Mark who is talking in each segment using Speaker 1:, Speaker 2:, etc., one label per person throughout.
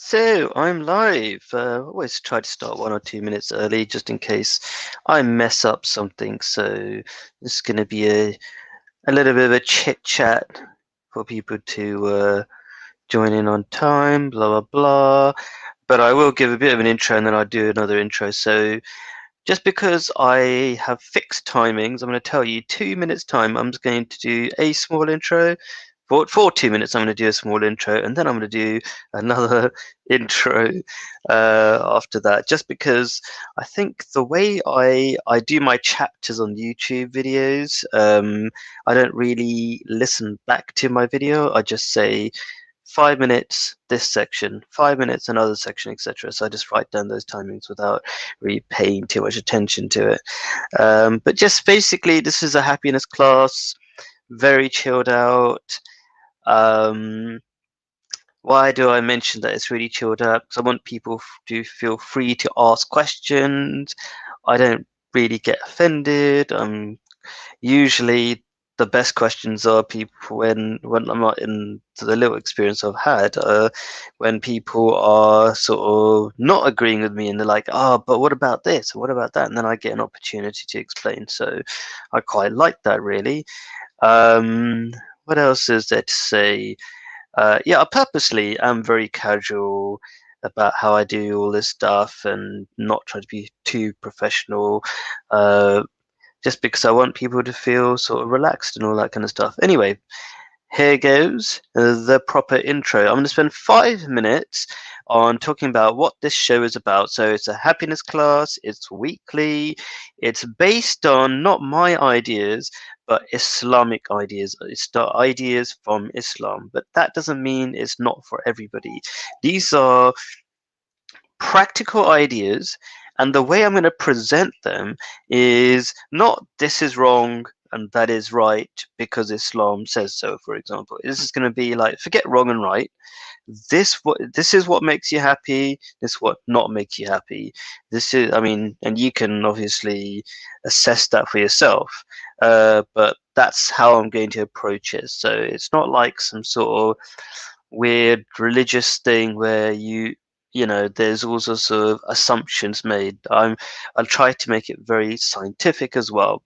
Speaker 1: So I'm live. Always try to start 1 or 2 minutes early just in case I mess up something. So this is going to be a little bit of a chit chat for people to join in on time, blah, blah, blah. But I will give a bit of an intro and then I'll do another intro. So just because I have fixed timings, I'm going to tell you 2 minutes time. I'm just going to do a small intro. For 2 minutes, I'm going to do a small intro, and then I'm going to do another intro after that. Just because I think the way I do my chapters on YouTube videos, I don't really listen back to my video. I just say 5 minutes this section, 5 minutes another section, etc. So I just write down those timings without really paying too much attention to it. But just basically, this is a happiness class, very chilled out. Um, why do I mention that it's really chilled out? Because I want people to feel free to ask questions. I don't really get offended. Usually the best questions are people when I'm not in the little experience I've had, when people are sort of not agreeing with me and they're like, oh, but what about this? What about that? And then I get an opportunity to explain. So I quite like that really. Um, what else is there to say? Yeah, I purposely am very casual about how I do all this stuff and not try to be too professional. Uh, just because I want people to feel sort of relaxed and all that kind of stuff. Anyway, here goes the proper intro. I'm going to spend 5 minutes on talking about what this show is about. So it's a happiness class, it's weekly, it's based on not my ideas, but Islamic ideas. It's the ideas from Islam, but that doesn't mean it's not for everybody. These are practical ideas, and the way I'm going to present them is not this is wrong and that is right because Islam says so, for example. This is going to be like forget wrong and right. This is what makes you happy, this is what not makes you happy. This is, I mean, and you can obviously assess that for yourself, but that's how I'm going to approach it. So it's not like some sort of weird religious thing where there's all sorts of assumptions made. I'll try to make it very scientific as well.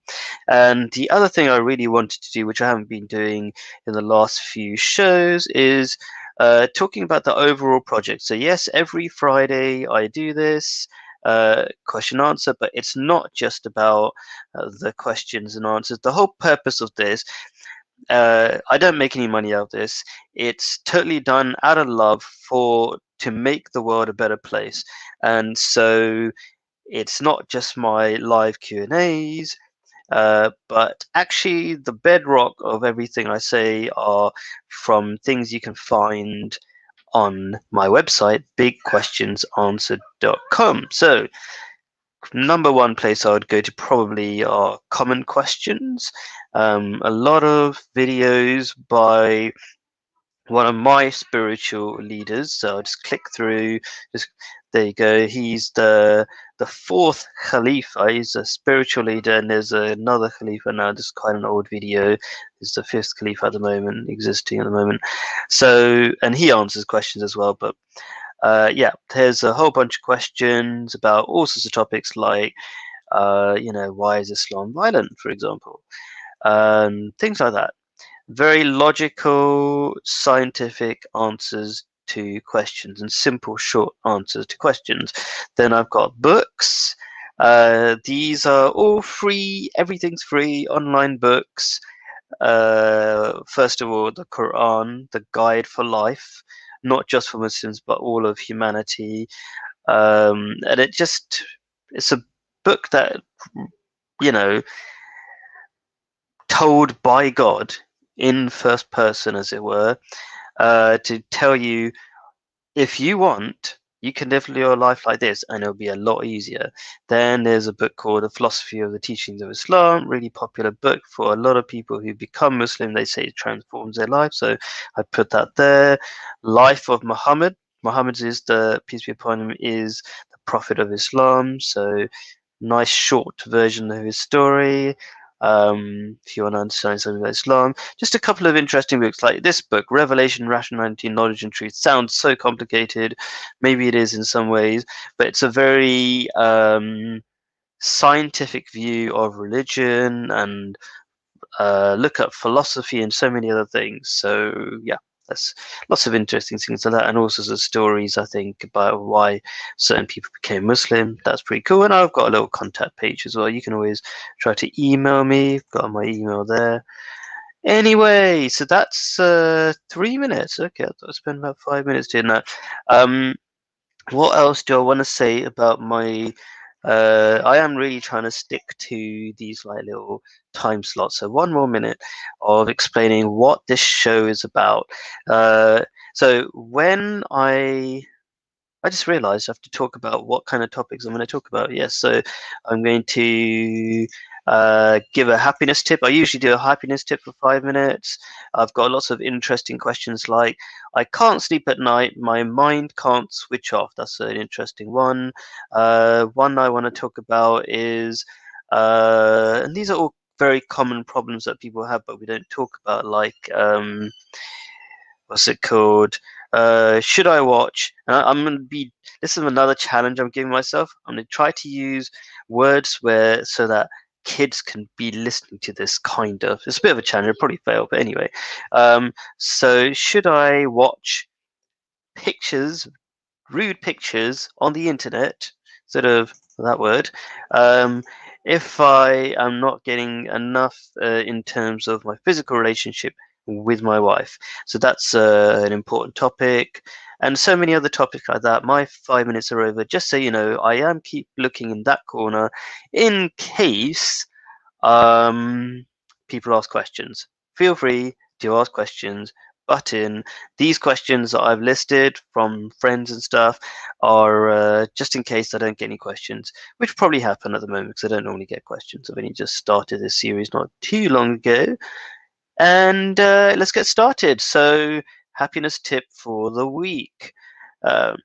Speaker 1: And the other thing I really wanted to do, which I haven't been doing in the last few shows, is talking about the overall project. So yes, every Friday I do this question answer, but it's not just about the questions and answers. The whole purpose of this, I don't make any money out of this. It's totally done out of love to make the world a better place. And so it's not just my live Q&As, but actually the bedrock of everything I say are from things you can find on my website, bigquestionsanswered.com. So number one place I would go to probably are common questions. A lot of videos by one of my spiritual leaders. So I'll just click through. Just there you go. He's the fourth Khalifa. He's a spiritual leader, and there's another Khalifa now. This is quite an old video. He's the fifth Khalifa at the moment, existing at the moment. So, and he answers questions as well. But yeah, there's a whole bunch of questions about all sorts of topics like, why is Islam violent, for example, things like that. Very logical, scientific answers to questions and simple, short answers to questions. Then I've got books. These are all free. Everything's free. Online books. First of all, the Quran, the guide for life, not just for Muslims, but all of humanity. And it's a book that, you know, told by God in first person, as it were, to tell you if you want, you can live your life like this and it'll be a lot easier. Then there's a book called The Philosophy of the Teachings of Islam, really popular book for a lot of people who become Muslim. They say it transforms their life. So I put that there. Life of Muhammad. Muhammad is peace be upon him, is the prophet of Islam. So nice short version of his story. If you want to understand something about Islam, just a couple of interesting books like this book, Revelation, Rationality, Knowledge and Truth. Sounds so complicated. Maybe it is in some ways, but it's a very scientific view of religion and look at philosophy and so many other things. So yeah, there's lots of interesting things like that, and also the stories I think about why certain people became Muslim. That's pretty cool. And I've got a little contact page as well. You can always try to email me. Got my email there. Anyway, so that's 3 minutes. Okay, I thought I spent about 5 minutes doing that. Um, what else do I want to say about my I am really trying to stick to these like little time slots. So 1 more minute of explaining what this show is about. So when I just realized I have to talk about what kind of topics I'm going to talk about. Yes, so I'm going to give a happiness tip. I usually do a happiness tip for 5 minutes. I've got lots of interesting questions like I can't sleep at night, my mind can't switch off. That's an interesting one. One I want to talk about is, and these are all very common problems that people have, but we don't talk about, like, what's it called? Should I watch? I'm gonna be. This is another challenge I'm giving myself. I'm gonna try to use words where so that kids can be listening to this. Kind of. It's a bit of a challenge. I'll probably fail, but anyway. So should I watch pictures, rude pictures on the internet, sort of that word, um, if I am not getting enough in terms of my physical relationship with my wife. So that's an important topic. And so many other topics like that. My 5 minutes are over. Just so you know, I am keep looking in that corner in case um, people ask questions. Feel free to ask questions. Button. These questions that I've listed from friends and stuff are just in case I don't get any questions, which probably happen at the moment because I don't normally get questions. I've only just started this series not too long ago. And let's get started. So, happiness tip for the week. Um,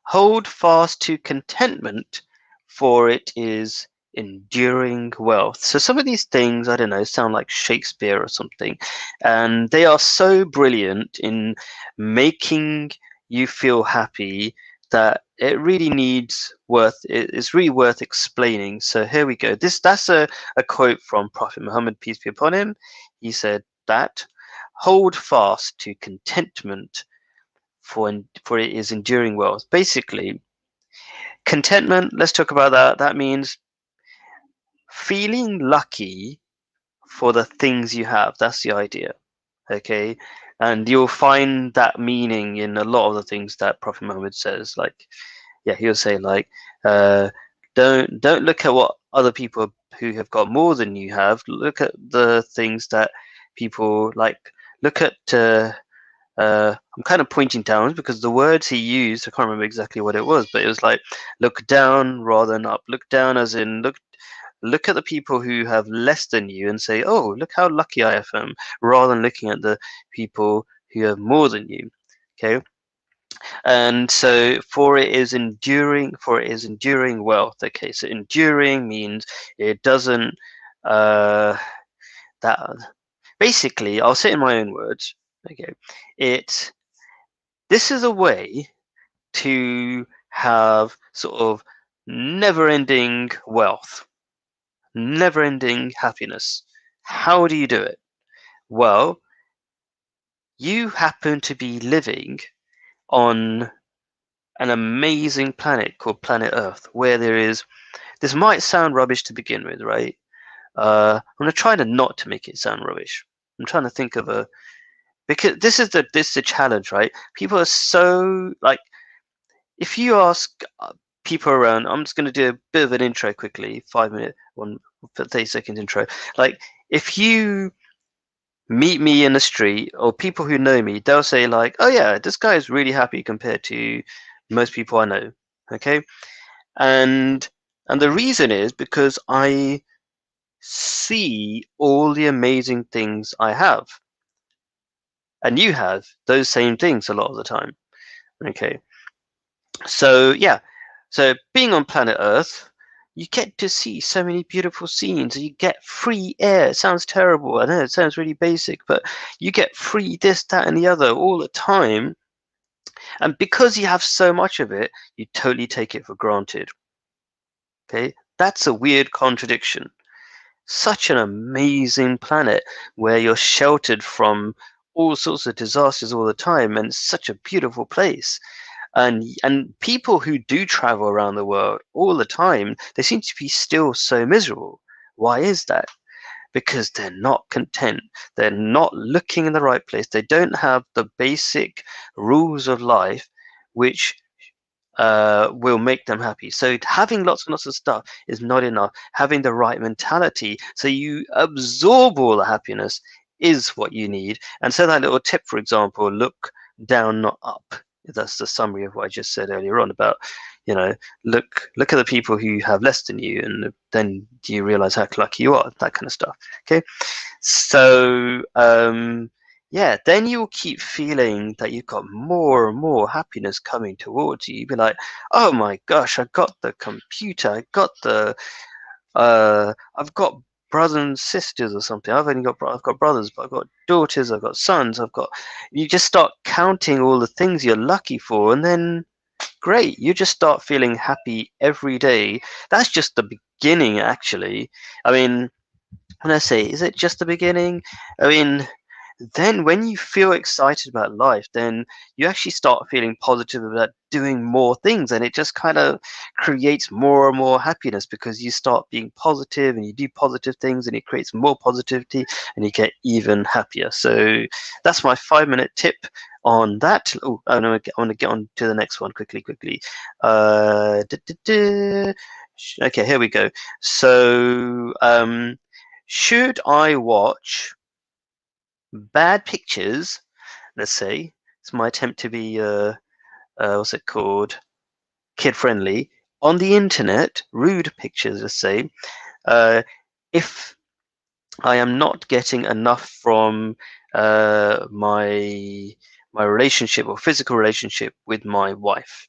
Speaker 1: Hold fast to contentment, for it is enduring wealth. So some of these things, I don't know, sound like Shakespeare or something, and they are so brilliant in making you feel happy that it really needs it's really worth explaining. So here we go. That's a quote from Prophet Muhammad, peace be upon him. He said that hold fast to contentment, for it is enduring wealth. Basically, contentment, let's talk about that. That means feeling lucky for the things you have. That's the idea. Okay. And you'll find that meaning in a lot of the things that Prophet Muhammad says. Like, yeah, he'll say like, uh, don't look at what other people who have got more than you have. Look at the things that people like. Look at I'm kind of pointing down because the words he used, I can't remember exactly what it was, but it was like look down rather than up. Look down as in look at the people who have less than you and say, oh, look how lucky I am, rather than looking at the people who have more than you. Okay. And so for it is enduring wealth. Okay, so enduring means it doesn't that basically I'll say it in my own words. Okay. It This is a way to have sort of never-ending wealth, never-ending happiness. How do you do it? Well, you happen to be living on an amazing planet called planet Earth, where this might sound rubbish to begin with, right? I'm gonna try to not to make it sound rubbish. I'm trying to think of a because this is the challenge, right? People are so like if you ask people around, I'm just going to do a bit of an intro quickly, 5 minute, 30 seconds intro. Like, if you meet me in the street or people who know me, they'll say like, "Oh yeah, this guy is really happy compared to most people I know." Okay, and the reason is because I see all the amazing things I have, and you have those same things a lot of the time. Okay, so yeah, so being on planet Earth. You get to see so many beautiful scenes. You get free air. It sounds terrible. I know it sounds really basic, but you get free this, that, and the other all the time. And because you have so much of it, you totally take it for granted. Okay, that's a weird contradiction. Such an amazing planet where you're sheltered from all sorts of disasters all the time, and it's such a beautiful place. And people who do travel around the world all the time, they seem to be still so miserable. Why is that? Because they're not content. They're not looking in the right place. They don't have the basic rules of life, which will make them happy. So having lots and lots of stuff is not enough. Having the right mentality, so you absorb all the happiness, is what you need. And so that little tip, for example, look down, not up. That's the summary of what I just said earlier on about, look at the people who have less than you, and then you realize how lucky you are. That kind of stuff. Okay, so yeah, then you'll keep feeling that you've got more and more happiness coming towards you. You'll be like, oh my gosh, I got the computer, I've got brothers and sisters or something. I've got brothers, but I've got daughters, I've got sons, you just start counting all the things you're lucky for, and then great, you just start feeling happy every day. That's just the beginning, actually. I mean, when I say, is it just the beginning? I mean, then when you feel excited about life, then you actually start feeling positive about doing more things, and it just kind of creates more and more happiness because you start being positive and you do positive things, and it creates more positivity, and you get even happier. So that's my 5-minute tip on that. Oh, I want to get on to the next one quickly. Duh, duh, duh. Okay, here we go. So should I watch bad pictures, let's say, it's my attempt to be what's it called, kid friendly, on the internet, rude pictures, let's say, uh, if I am not getting enough from my relationship or physical relationship with my wife?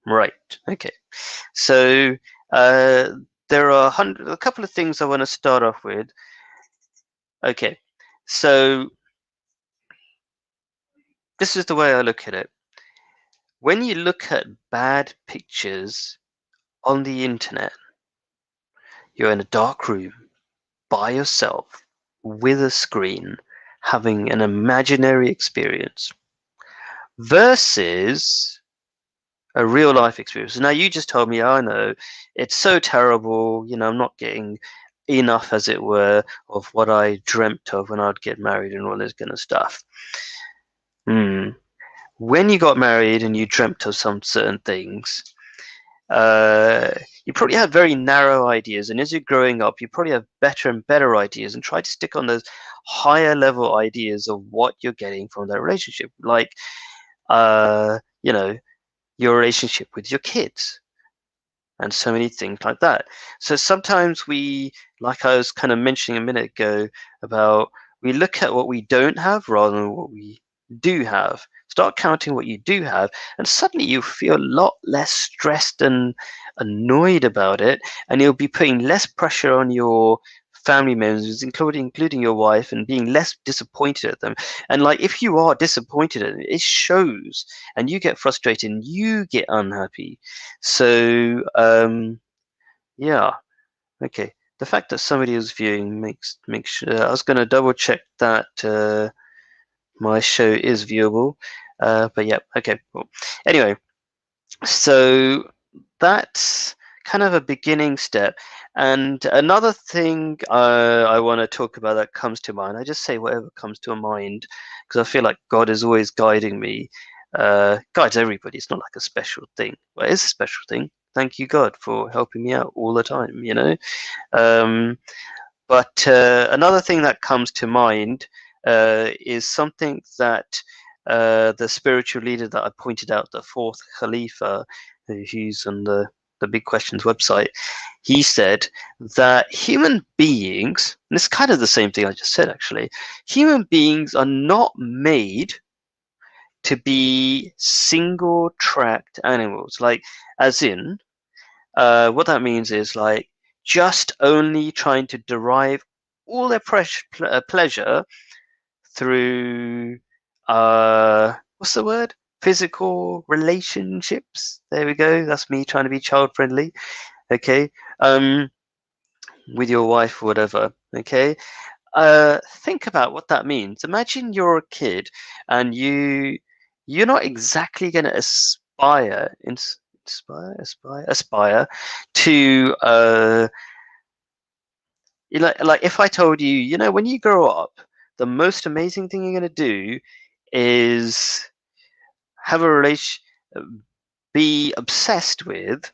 Speaker 1: Right. Okay. So there are a couple of things I want to start off with. Okay. So this is the way I look at it. When you look at bad pictures on the internet, you're in a dark room by yourself with a screen having an imaginary experience versus a real life experience. Now, you just told me, I know it's so terrible, I'm not getting enough, as it were, of what I dreamt of when I'd get married and all this kind of stuff. When you got married and you dreamt of some certain things, you probably have very narrow ideas, and as you're growing up, you probably have better and better ideas, and try to stick on those higher level ideas of what you're getting from that relationship, like uh, you know your relationship with your kids and so many things like that. So sometimes we, like I was kind of mentioning a minute ago, about we look at what we don't have rather than what we do have. Start counting what you do have, and suddenly you feel a lot less stressed and annoyed about it, and you'll be putting less pressure on your family members, including your wife, and being less disappointed at them. And like, if you are disappointed at it, it shows, and you get frustrated and you get unhappy. So yeah, okay. The fact that somebody is viewing makes sure. I was going to double check that my show is viewable, but yeah, okay. Cool. Anyway, so that's kind of a beginning step. And another thing I want to talk about that comes to mind, I just say whatever comes to mind because I feel like God is always guiding me, guides everybody. It's not like a special thing. Well, it is a special thing. Thank you, God, for helping me out all the time. Um, but another thing that comes to mind is something that the spiritual leader that I pointed out, the fourth Khalifa, who's on the Big Questions website, he said that human beings, and it's kind of the same thing I just said actually, human beings are not made to be single tracked animals, like as in What that means is like just only trying to derive all their pleasure through what's the word? Physical relationships. There we go. That's me trying to be child friendly. Okay. Um, with your wife or whatever. Okay. Think about what that means. Imagine you're a kid and you're not exactly going to aspire to like if I told you, when you grow up, the most amazing thing you're going to do is have a relation, be obsessed with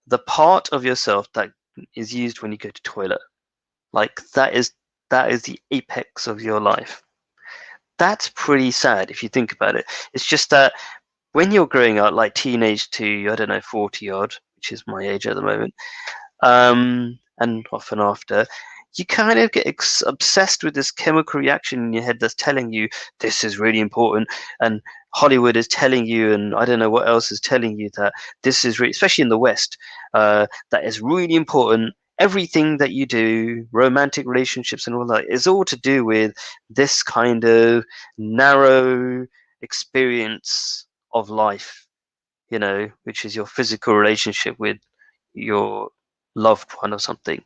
Speaker 1: the part of yourself that is used when you go to toilet. Like that is the apex of your life. That's pretty sad if you think about it. It's just that when you're growing up, like teenage to, I don't know, 40 odd, which is my age at the moment, and often after, you kind of get obsessed with this chemical reaction in your head that's telling you this is really important, and Hollywood is telling you, and I don't know what else is telling you that this is really, especially in the West, that is really important. Everything that you do, romantic relationships and all that, is all to do with this kind of narrow experience of life, which is your physical relationship with your loved one or something.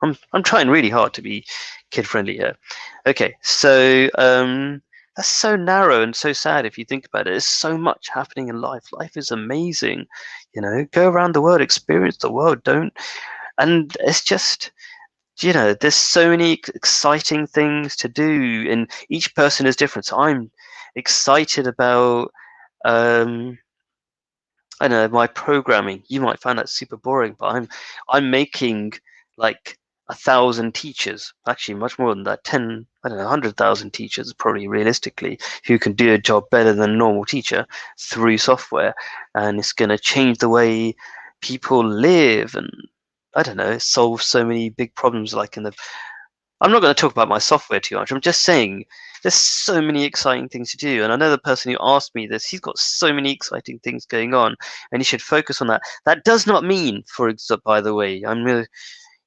Speaker 1: I'm trying really hard to be kid friendly here. Okay, so that's so narrow and so sad if you think about it. There's so much happening in life. Life is amazing, Go around the world, experience the world. Don't, and it's just there's so many exciting things to do, and each person is different. So I'm excited about um, I know my programming. You might find that super boring, but I'm making like 1,000 teachers, actually much more than that, 10, I don't know, 100,000 teachers probably realistically, who can do a job better than a normal teacher through software, and it's going to change the way people live, and I don't know, solve so many big problems like in the I'm not going to talk about my software too much. I'm just saying there's so many exciting things to do. And I know the person who asked me this, he's got so many exciting things going on, and he should focus on that. That does not mean, for example, by the way,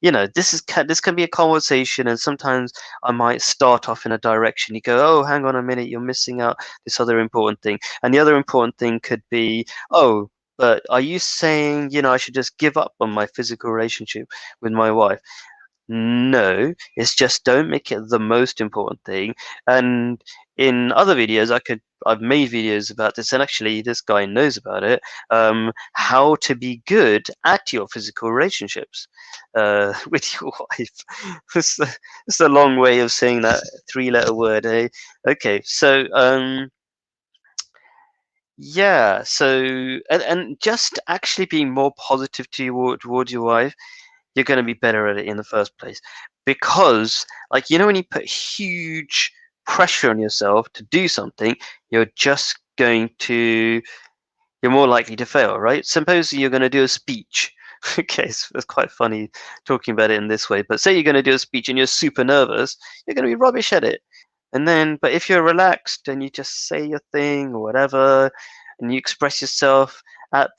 Speaker 1: this can be a conversation, and sometimes I might start off in a direction. You go, oh, hang on a minute, you're missing out this other important thing. And the other important thing could be, oh, but are you saying, I should just give up on my physical relationship with my wife? No, it's just don't make it the most important thing. And in other videos, I've made videos about this, and actually, this guy knows about it. How to be good at your physical relationships with your wife. it's, a, it's a long way of saying that three-letter word. Eh? Okay, so yeah, so and just actually being more positive towards your wife, you're going to be better at it in the first place, because like when you put huge pressure on yourself to do something, you're just going to you're more likely to fail, right? Suppose you're going to do a speech. Okay, it's quite funny talking about it in this way, but say you're going to do a speech and you're super nervous, you're going to be rubbish at it. And then, but if you're relaxed and you just say your thing or whatever, and you express yourself at,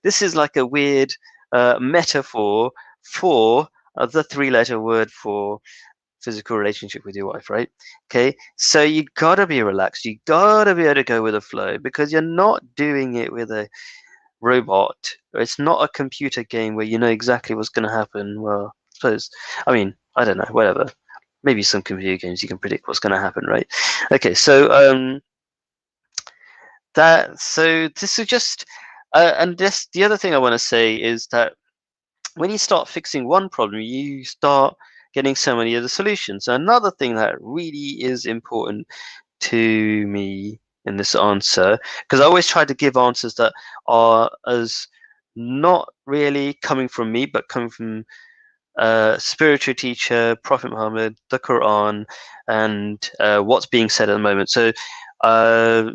Speaker 1: this is like a weird metaphor for the three-letter word for physical relationship with your wife, right? Okay, so you gotta be relaxed. You gotta be able to go with the flow, because you're not doing it with a robot. It's not a computer game where you know exactly what's going to happen. Well, I mean, I don't know, whatever. Maybe some computer games you can predict what's going to happen, right? Okay, so so this is just, and this the other thing I want to say is that when you start fixing one problem, you start getting so many other solutions. So another thing that really is important to me in this answer, because I always try to give answers that are as not really coming from me, but coming from spiritual teacher, Prophet Muhammad, the Quran, and what's being said at the moment. So uh,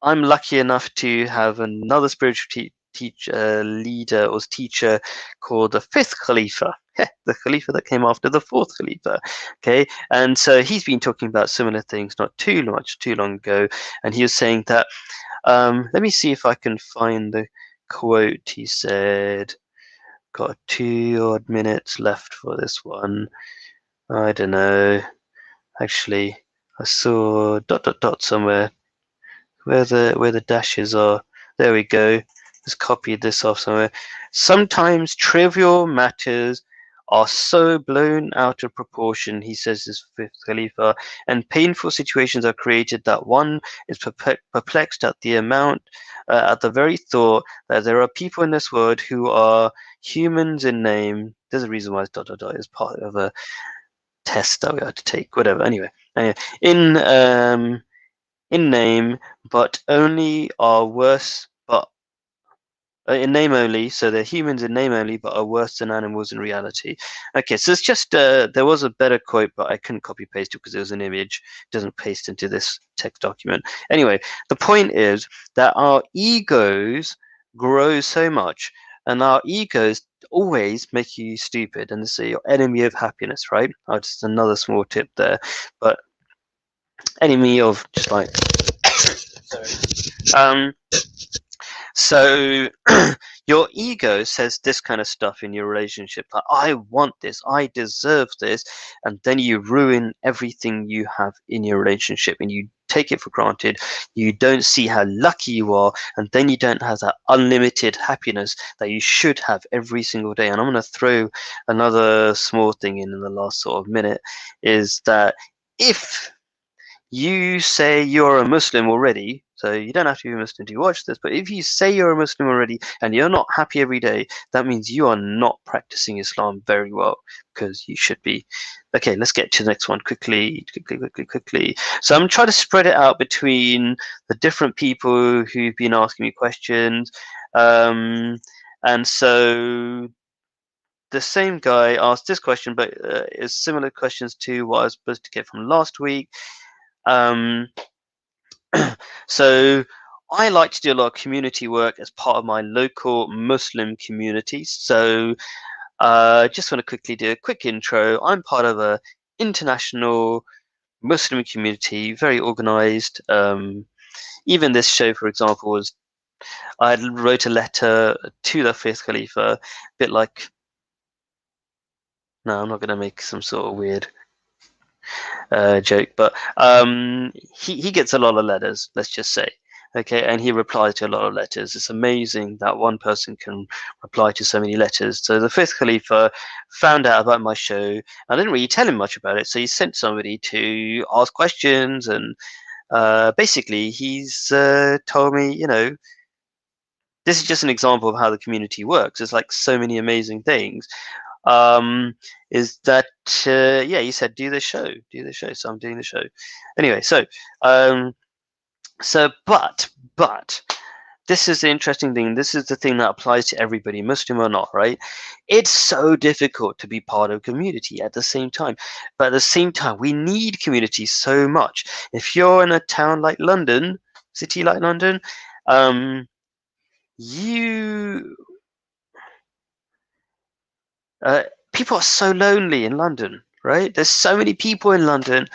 Speaker 1: I'm lucky enough to have another spiritual teacher, leader or teacher called the fifth Khalifa, the Khalifa that came after the fourth Khalifa. Okay, and so he's been talking about similar things not too long ago, and he was saying that. Let me see if I can find the quote. He said. Got 2 odd minutes left for this one. I don't know. Actually, I saw dot dot dot somewhere. Where the dashes are. There we go. Just copied this off somewhere. Sometimes trivial matters are so blown out of proportion, he says, this fifth Khalifa, and painful situations are created that one is perplexed at the amount, at the very thought that there are people in this world who are humans in name. There's a reason why it's dot dot dot is part of a test that we had to take. Whatever. Anyway, in name, but only are worse, but in name only, so they're humans in name only, but are worse than animals in reality. Okay, so it's just there was a better quote, but I couldn't copy paste it because it was an image. It doesn't paste into this text document. Anyway, the point is that our egos grow so much, and our egos always make you stupid, and this is your enemy of happiness, right? Oh, just another small tip there, but enemy of just like sorry. So your ego says this kind of stuff in your relationship, like I want this, I deserve this, and then you ruin everything you have in your relationship and you take it for granted. You don't see how lucky you are, and then you don't have that unlimited happiness that you should have every single day. And I'm going to throw another small thing in the last sort of minute, is that if you say you're a Muslim already, so you don't have to be a Muslim to watch this, but if you say you're a Muslim already and you're not happy every day, that means you are not practicing Islam very well, because you should be. Okay, let's get to the next one quickly. So I'm trying to spread it out between the different people who've been asking me questions. And so the same guy asked this question, but it's similar questions to what I was supposed to get from last week. Um, so I like to do a lot of community work as part of my local Muslim community. So just want to quickly do a quick intro. I'm part of a international Muslim community, very organized. Even this show, for example, was I wrote a letter to the fifth Khalifa, a bit like. No, I'm not going to make some sort of weird joke, but he gets a lot of letters, let's just say. Okay, and he replies to a lot of letters. It's amazing that one person can reply to so many letters. So the fifth Khalifa found out about my show. I didn't really tell him much about it, so he sent somebody to ask questions, and basically he's told me, this is just an example of how the community works. There's like so many amazing things. Is that yeah, he said do the show, so I'm doing the show anyway. But this is the interesting thing. This is the thing that applies to everybody, Muslim or not, right? It's so difficult to be part of a community at the same time, but at the same time we need community so much. If you're in a town like London, city like London, you Uh, people are so lonely in London, right? There's so many people in London,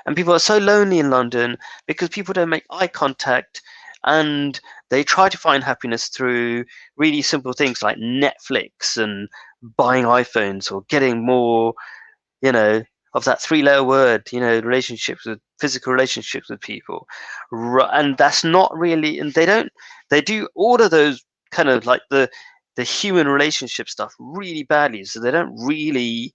Speaker 1: and people are so lonely in London because people don't make eye contact, and they try to find happiness through really simple things like Netflix and buying iPhones or getting more, you know, of that three-letter word, relationships with physical relationships with people. And that's not really, and they do all of those kind of like the human relationship stuff really badly, so they don't really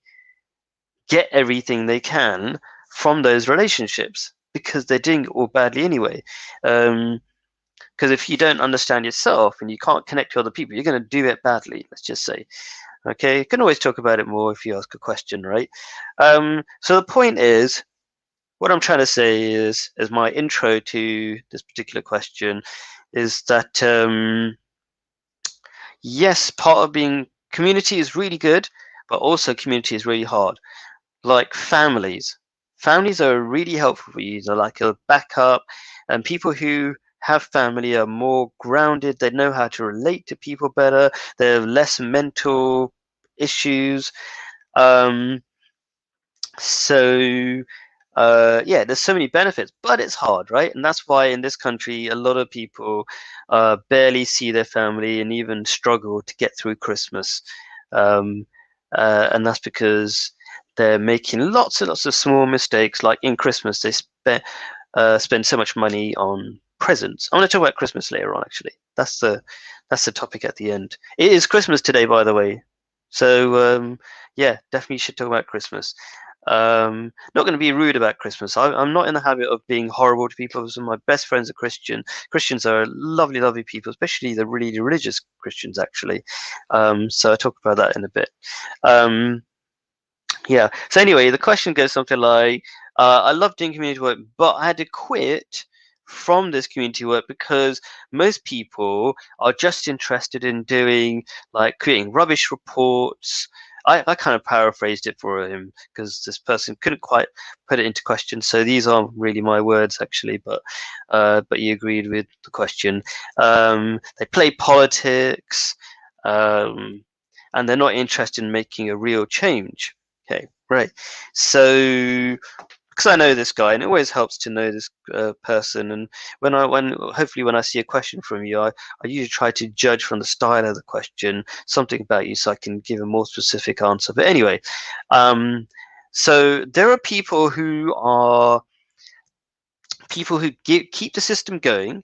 Speaker 1: get everything they can from those relationships because they're doing it all badly anyway. Because if you don't understand yourself and you can't connect to other people, you're going to do it badly, let's just say. Okay, you can always talk about it more if you ask a question, right? So the point is, what I'm trying to say is, as my intro to this particular question, is that yes, part of being community is really good, but also community is really hard. Like families. Families are really helpful for you. They're like a backup, and people who have family are more grounded. They know how to relate to people better. They have less mental issues. Um, so yeah, there's so many benefits, but it's hard, right? And that's why in this country, a lot of people barely see their family and even struggle to get through Christmas. and that's because they're making lots and lots of small mistakes. Like in Christmas, they spend so much money on presents. I want to talk about Christmas later on. Actually, that's the topic at the end. It is Christmas today, by the way. So yeah, definitely should talk about Christmas. Not going to be rude about Christmas. I'm not in the habit of being horrible to people. Some of my best friends are Christian. Christians are lovely, lovely people, especially the really religious Christians, actually. So I'll talk about that in a bit. Um, yeah. So anyway, the question goes something like, I love doing community work, but I had to quit from this community work because most people are just interested in doing like creating rubbish reports. I kind of paraphrased it for him because this person couldn't quite put it into question. So these aren't really my words actually, but he agreed with the question. They play politics, um, and they're not interested in making a real change. Okay, right. So, because I know this guy, and it always helps to know this person. And when hopefully when I see a question from you, I usually try to judge from the style of the question something about you, so I can give a more specific answer. But anyway, so there are people who keep the system going,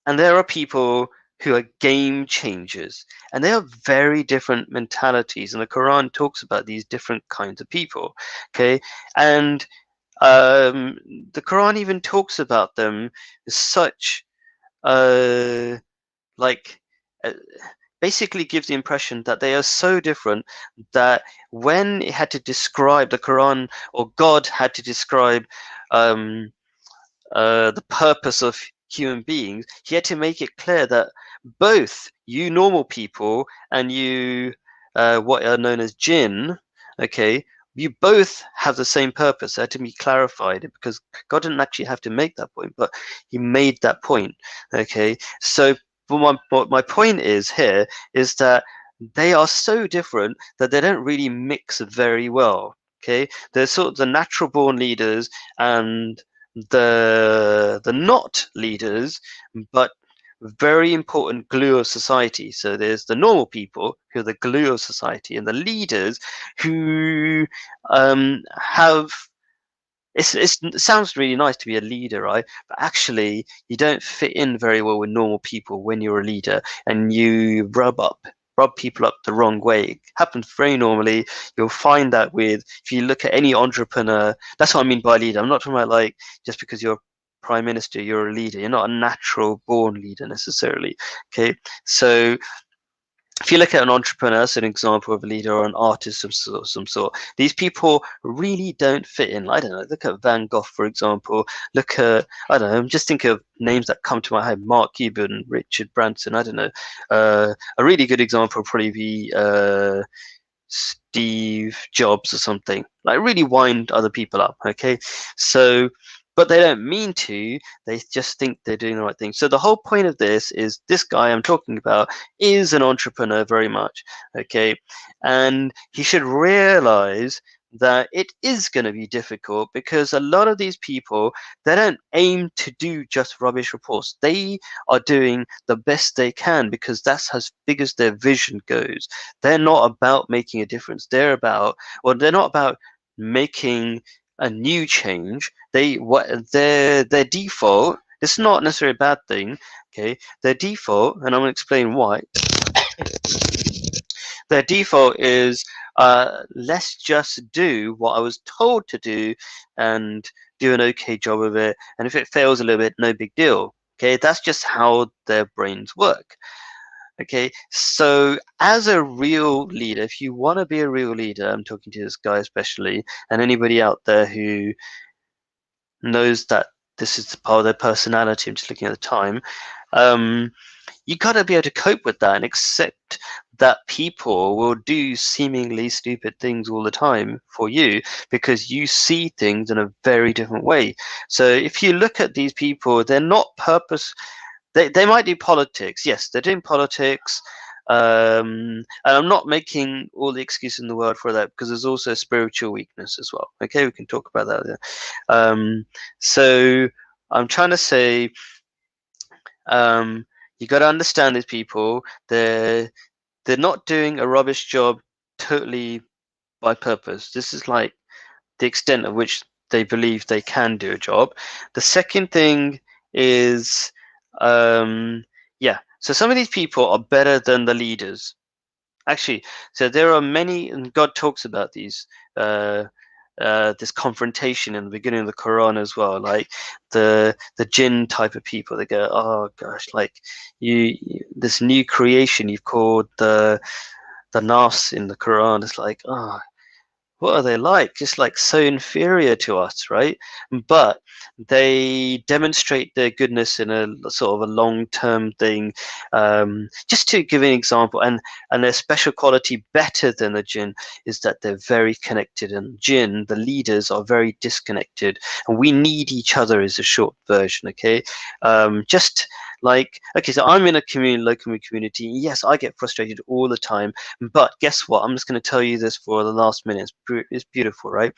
Speaker 1: and there are people who are game changers, and they are very different mentalities, and the Quran talks about these different kinds of people. Okay, and um, the Quran even talks about them as such, uh, like uh, basically gives the impression that they are so different that when it had to describe the Quran, or God had to describe um, the purpose of human beings, he had to make it clear that both you normal people and you what are known as jinn, okay, you both have the same purpose. It had to be clarified because God didn't actually have to make that point, but he made that point. Okay, so what my point is here is that they are so different that they don't really mix very well. Okay, they're sort of the natural born leaders and the not leaders, but very important glue of society. So there's the normal people who are the glue of society, and the leaders who have. It sounds really nice to be a leader, right? But actually, you don't fit in very well with normal people when you're a leader, and you rub people up the wrong way. It happens very normally. You'll find that with if you look at any entrepreneur. That's what I mean by leader. I'm not talking about like just because you're prime minister, you're a leader. You're not a natural born leader necessarily. Okay, so if you look at an entrepreneur as an example of a leader or an artist of some sort, these people really don't fit in. I don't know. Look at Van Gogh, for example. Look at, I don't know, I'm just thinking of names that come to my head: Mark Cuban, Richard Branson. I don't know. A really good example would probably be Steve Jobs or something. Like really wind other people up. Okay, so but they don't mean to. They just think they're doing the right thing. So the whole point of this is this guy I'm talking about is an entrepreneur very much. Okay, and he should realize that it is going to be difficult because a lot of these people, they don't aim to do just rubbish reports. They are doing the best they can because that's as big as their vision goes. They're not about making a difference. They're not about making a new change. Their default, it's not necessarily a bad thing. Okay, their default, and I'm going to explain why. Their default is let's just do what I was told to do and do an okay job of it. And if it fails a little bit, no big deal. Okay, that's just how their brains work. Okay, so as a real leader, if you want to be a real leader, I'm talking to this guy especially, and anybody out there who knows that this is part of their personality, I'm just looking at the time, you got to be able to cope with that and accept that people will do seemingly stupid things all the time for you because you see things in a very different way. So if you look at these people, they're not they might do politics. Yes, they're doing politics. And I'm not making all the excuse in the world for that because there's also spiritual weakness as well. Okay, we can talk about that later. So I'm trying to say you got to understand these people. they're not doing a rubbish job totally by purpose. This is like the extent of which they believe they can do a job. The second thing is, yeah, so some of these people are better than the leaders. Actually, so there are many, and God talks about these. This confrontation in the beginning of the Quran as well, like the jinn type of people. They go, oh gosh, like this new creation you've called the nas in the Quran. It's like, oh, what are they like? Just like so inferior to us, right? But they demonstrate their goodness in a sort of a long-term thing. Just to give an example, and their special quality better than the jinn is that they're very connected, and jinn, the leaders, are very disconnected, and we need each other is a short version. Okay, just like okay, so I'm in a community, local community. Yes, I get frustrated all the time, but guess what? I'm just going to tell you this for the last minute. It's beautiful, right?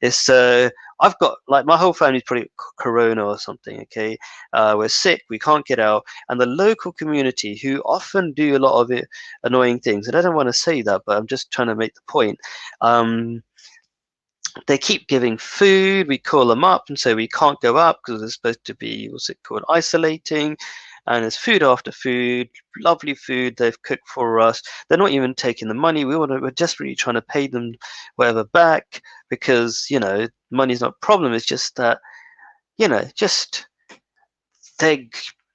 Speaker 1: It's I've got like my whole family's probably corona or something. Okay, we're sick, we can't get out, and the local community who often do a lot of it, annoying things. And I don't want to say that, but I'm just trying to make the point. Um, they keep giving food. We call them up and say we can't go up because they're supposed to be, what's it called, isolating. And there's food after food, lovely food they've cooked for us. They're not even taking the money. We're desperately trying to pay them whatever back because, money's not a problem. It's just that, just they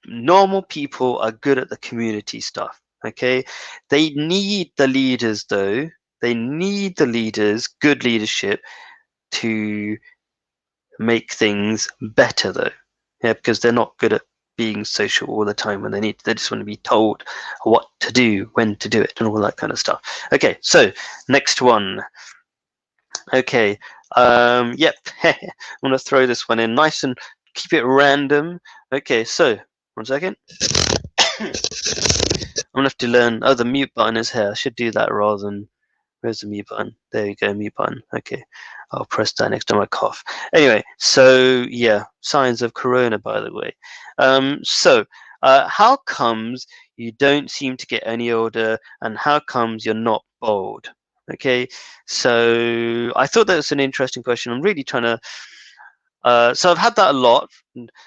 Speaker 1: normal people are good at the community stuff. Okay. They need the leaders though. They need the leaders, good leadership to make things better though. Yeah, because they're not good at being social all the time when they just want to be told what to do, when to do it, and all that kind of stuff. Okay, so next one. Okay, yep, I'm gonna throw this one in nice and keep it random. Okay, so 1 second. I'm gonna have to learn. Oh, the mute button is here. I should do that rather than. Where's the mute button? There you go, mute button. Okay, I'll press that next to my cough. Anyway, so yeah, signs of corona, by the way. How comes you don't seem to get any older, and how comes you're not bald? Okay, so I thought that was an interesting question. I'm really trying to. So I've had that a lot.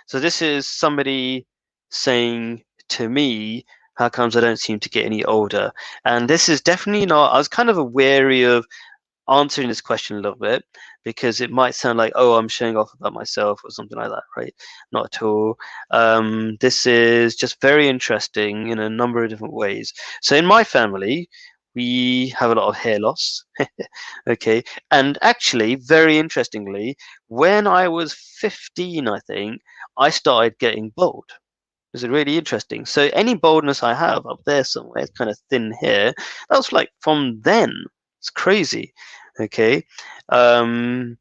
Speaker 1: So this is somebody saying to me, "How comes I don't seem to get any older?" And this is definitely not. I was kind of wary of answering this question a little bit because it might sound like, oh, I'm showing off about myself or something like that, right? Not at all. This is just very interesting in a number of different ways. So in my family, we have a lot of hair loss. Okay. And actually, very interestingly, when I was 15, I think, I started getting bald. It's really interesting. So any baldness I have up there somewhere, kind of thin hair, that was like from then. It's crazy. Okay. Um,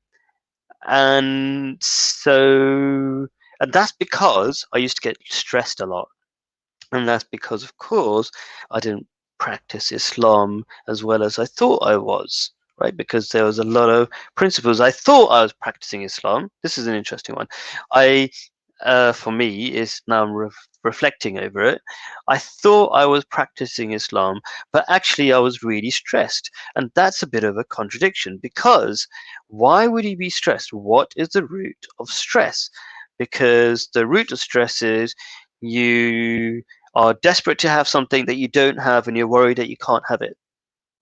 Speaker 1: and so, and that's because I used to get stressed a lot. And that's because, of course, I didn't practice Islam as well as I thought I was, right? Because there was a lot of principles. I thought I was practicing Islam. This is an interesting one. I for me is now I'm reflecting over it. I thought I was practicing Islam, but actually I was really stressed. And that's a bit of a contradiction because why would you be stressed? What is the root of stress? Because the root of stress is you are desperate to have something that you don't have and you're worried that you can't have it.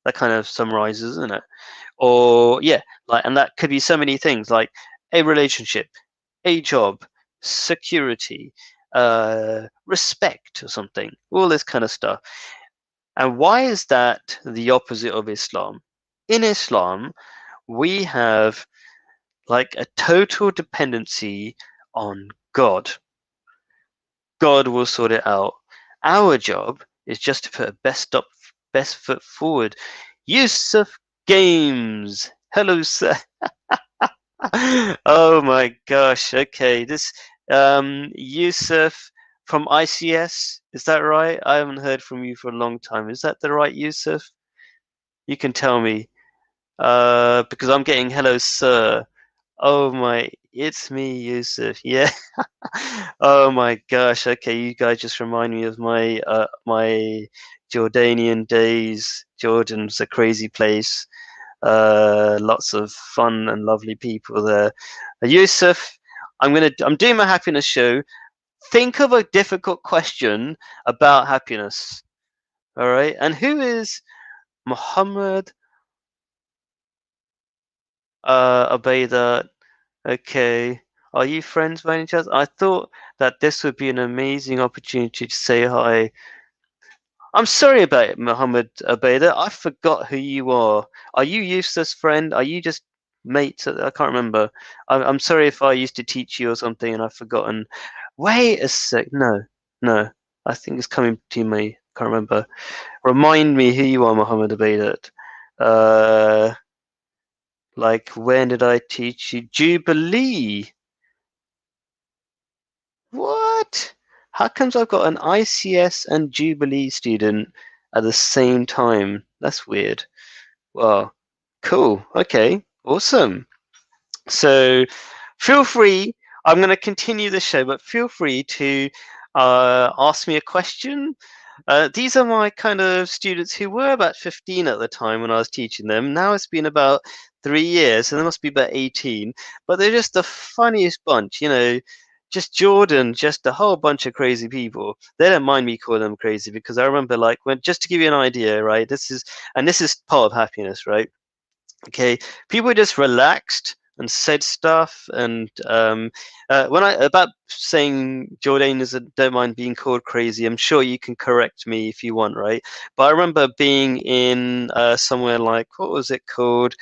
Speaker 1: That kind of summarizes, isn't it? Or yeah, like, and that could be so many things like a relationship, a job, security, respect or something, all this kind of stuff. And why is that the opposite of Islam? In Islam, we have like a total dependency on God. God will sort it out. Our job is just to put a best foot forward. Yusuf Games. Hello, sir. Oh my gosh. Okay, this Yusuf from ICS. Is that right? I haven't heard from you for a long time. Is that the right Yusuf? You can tell me. Because I'm getting hello, sir. Oh my, it's me, Yusuf. Yeah. Oh my gosh. Okay, you guys just remind me of my Jordanian days. Jordan's a crazy place. Lots of fun and lovely people there. Yusuf, I'm doing my happiness show. Think of a difficult question about happiness. All right. And who is Muhammad Abeda? Okay. Are you friends by any chance? I thought that this would be an amazing opportunity to say hi. I'm sorry about it, Mohammed Abeda. I forgot who you are. Are you Yusuf's friend? Are you just mates? I can't remember. I'm sorry if I used to teach you or something and I've forgotten. Wait a sec. No, no. I think it's coming to me. Can't remember. Remind me who you are, Mohammed Abeda. Uh, like when did I teach you? Jubilee. What? How comes I've got an ICS and Jubilee student at the same time? That's weird. Well, cool. Okay, awesome. So feel free. I'm going to continue the show, but feel free to ask me a question. These are my kind of students who were about 15 at the time when I was teaching them. Now it's been about 3 years, so they must be about 18. But they're just the funniest bunch, you know. Just Jordan, just a whole bunch of crazy people. They don't mind me calling them crazy because I remember, like, when just to give you an idea, right? This is part of happiness, right? Okay, people just relaxed and said stuff. And when I about saying Jordanians that don't mind being called crazy, I'm sure you can correct me if you want, right? But I remember being in somewhere like, what was it called,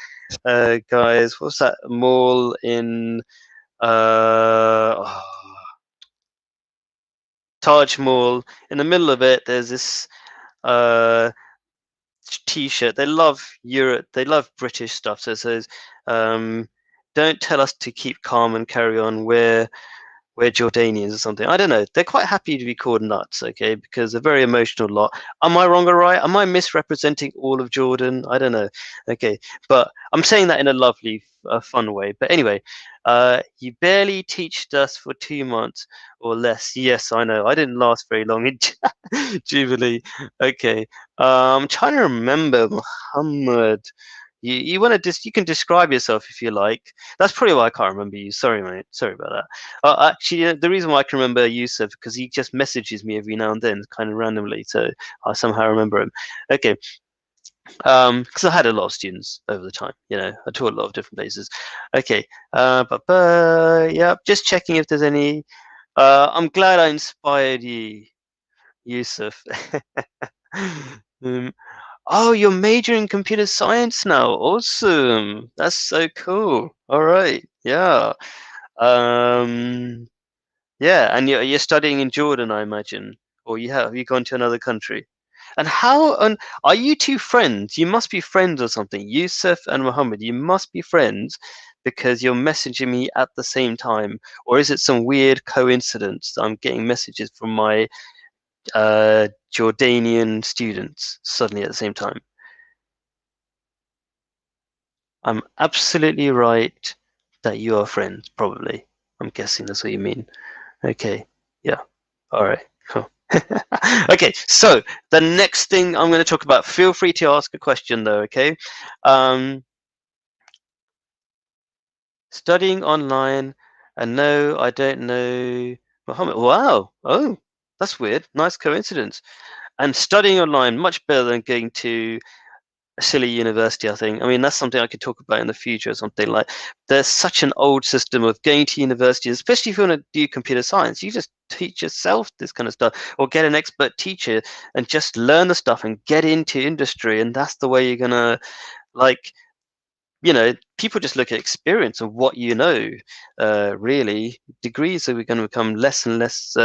Speaker 1: guys? What's that mall in oh, Taj Mall? In the middle of it, there's this uh, T-shirt. They love Europe. They love British stuff. So it says, um, "Don't tell us to keep calm and carry on. We're Jordanians or something." I don't know. They're quite happy to be called nuts, okay, because they're very emotional lot. Am I wrong or right? Am I misrepresenting all of Jordan? I don't know. Okay, but I'm saying that in a lovely, fun way. But anyway, you barely teached us for 2 months or less. Yes, I know. I didn't last very long in Jubilee. Okay, I'm trying to remember Muhammad. You want to you can describe yourself if you like. That's probably why I can't remember you. Sorry, mate. Sorry about that. Actually, the reason why I can remember Yusuf because he just messages me every now and then, kind of randomly. So I somehow remember him. Okay, because I had a lot of students over the time. You know, I taught a lot of different places. Okay, yeah, just checking if there's any. I'm glad I inspired you, Yusuf. um, oh, you're majoring in computer science now. Awesome. That's so cool. All right. Yeah. Um, yeah, and you're studying in Jordan, I imagine, or have you gone to another country? And how and are you two friends? You must be friends or something. Yusuf and Muhammad, you must be friends because you're messaging me at the same time. Or is it some weird coincidence that I'm getting messages from my Jordanian students suddenly at the same time? I'm absolutely right that you are friends, probably. I'm guessing that's what you mean. Okay. Yeah. All right. Cool. Okay. So the next thing I'm going to talk about, feel free to ask a question though. Okay. Um, Studying online, and no, I don't know Muhammad. Wow. Oh, that's weird. Nice coincidence. And studying online, much better than going to a silly university, I think. I mean, that's something I could talk about in the future or something like there's such an old system of going to university, especially if you want to do computer science. You just teach yourself this kind of stuff or get an expert teacher and just learn the stuff and get into industry. And that's the way you're gonna like, people just look at experience and what you know, really. Degrees are going to become less and less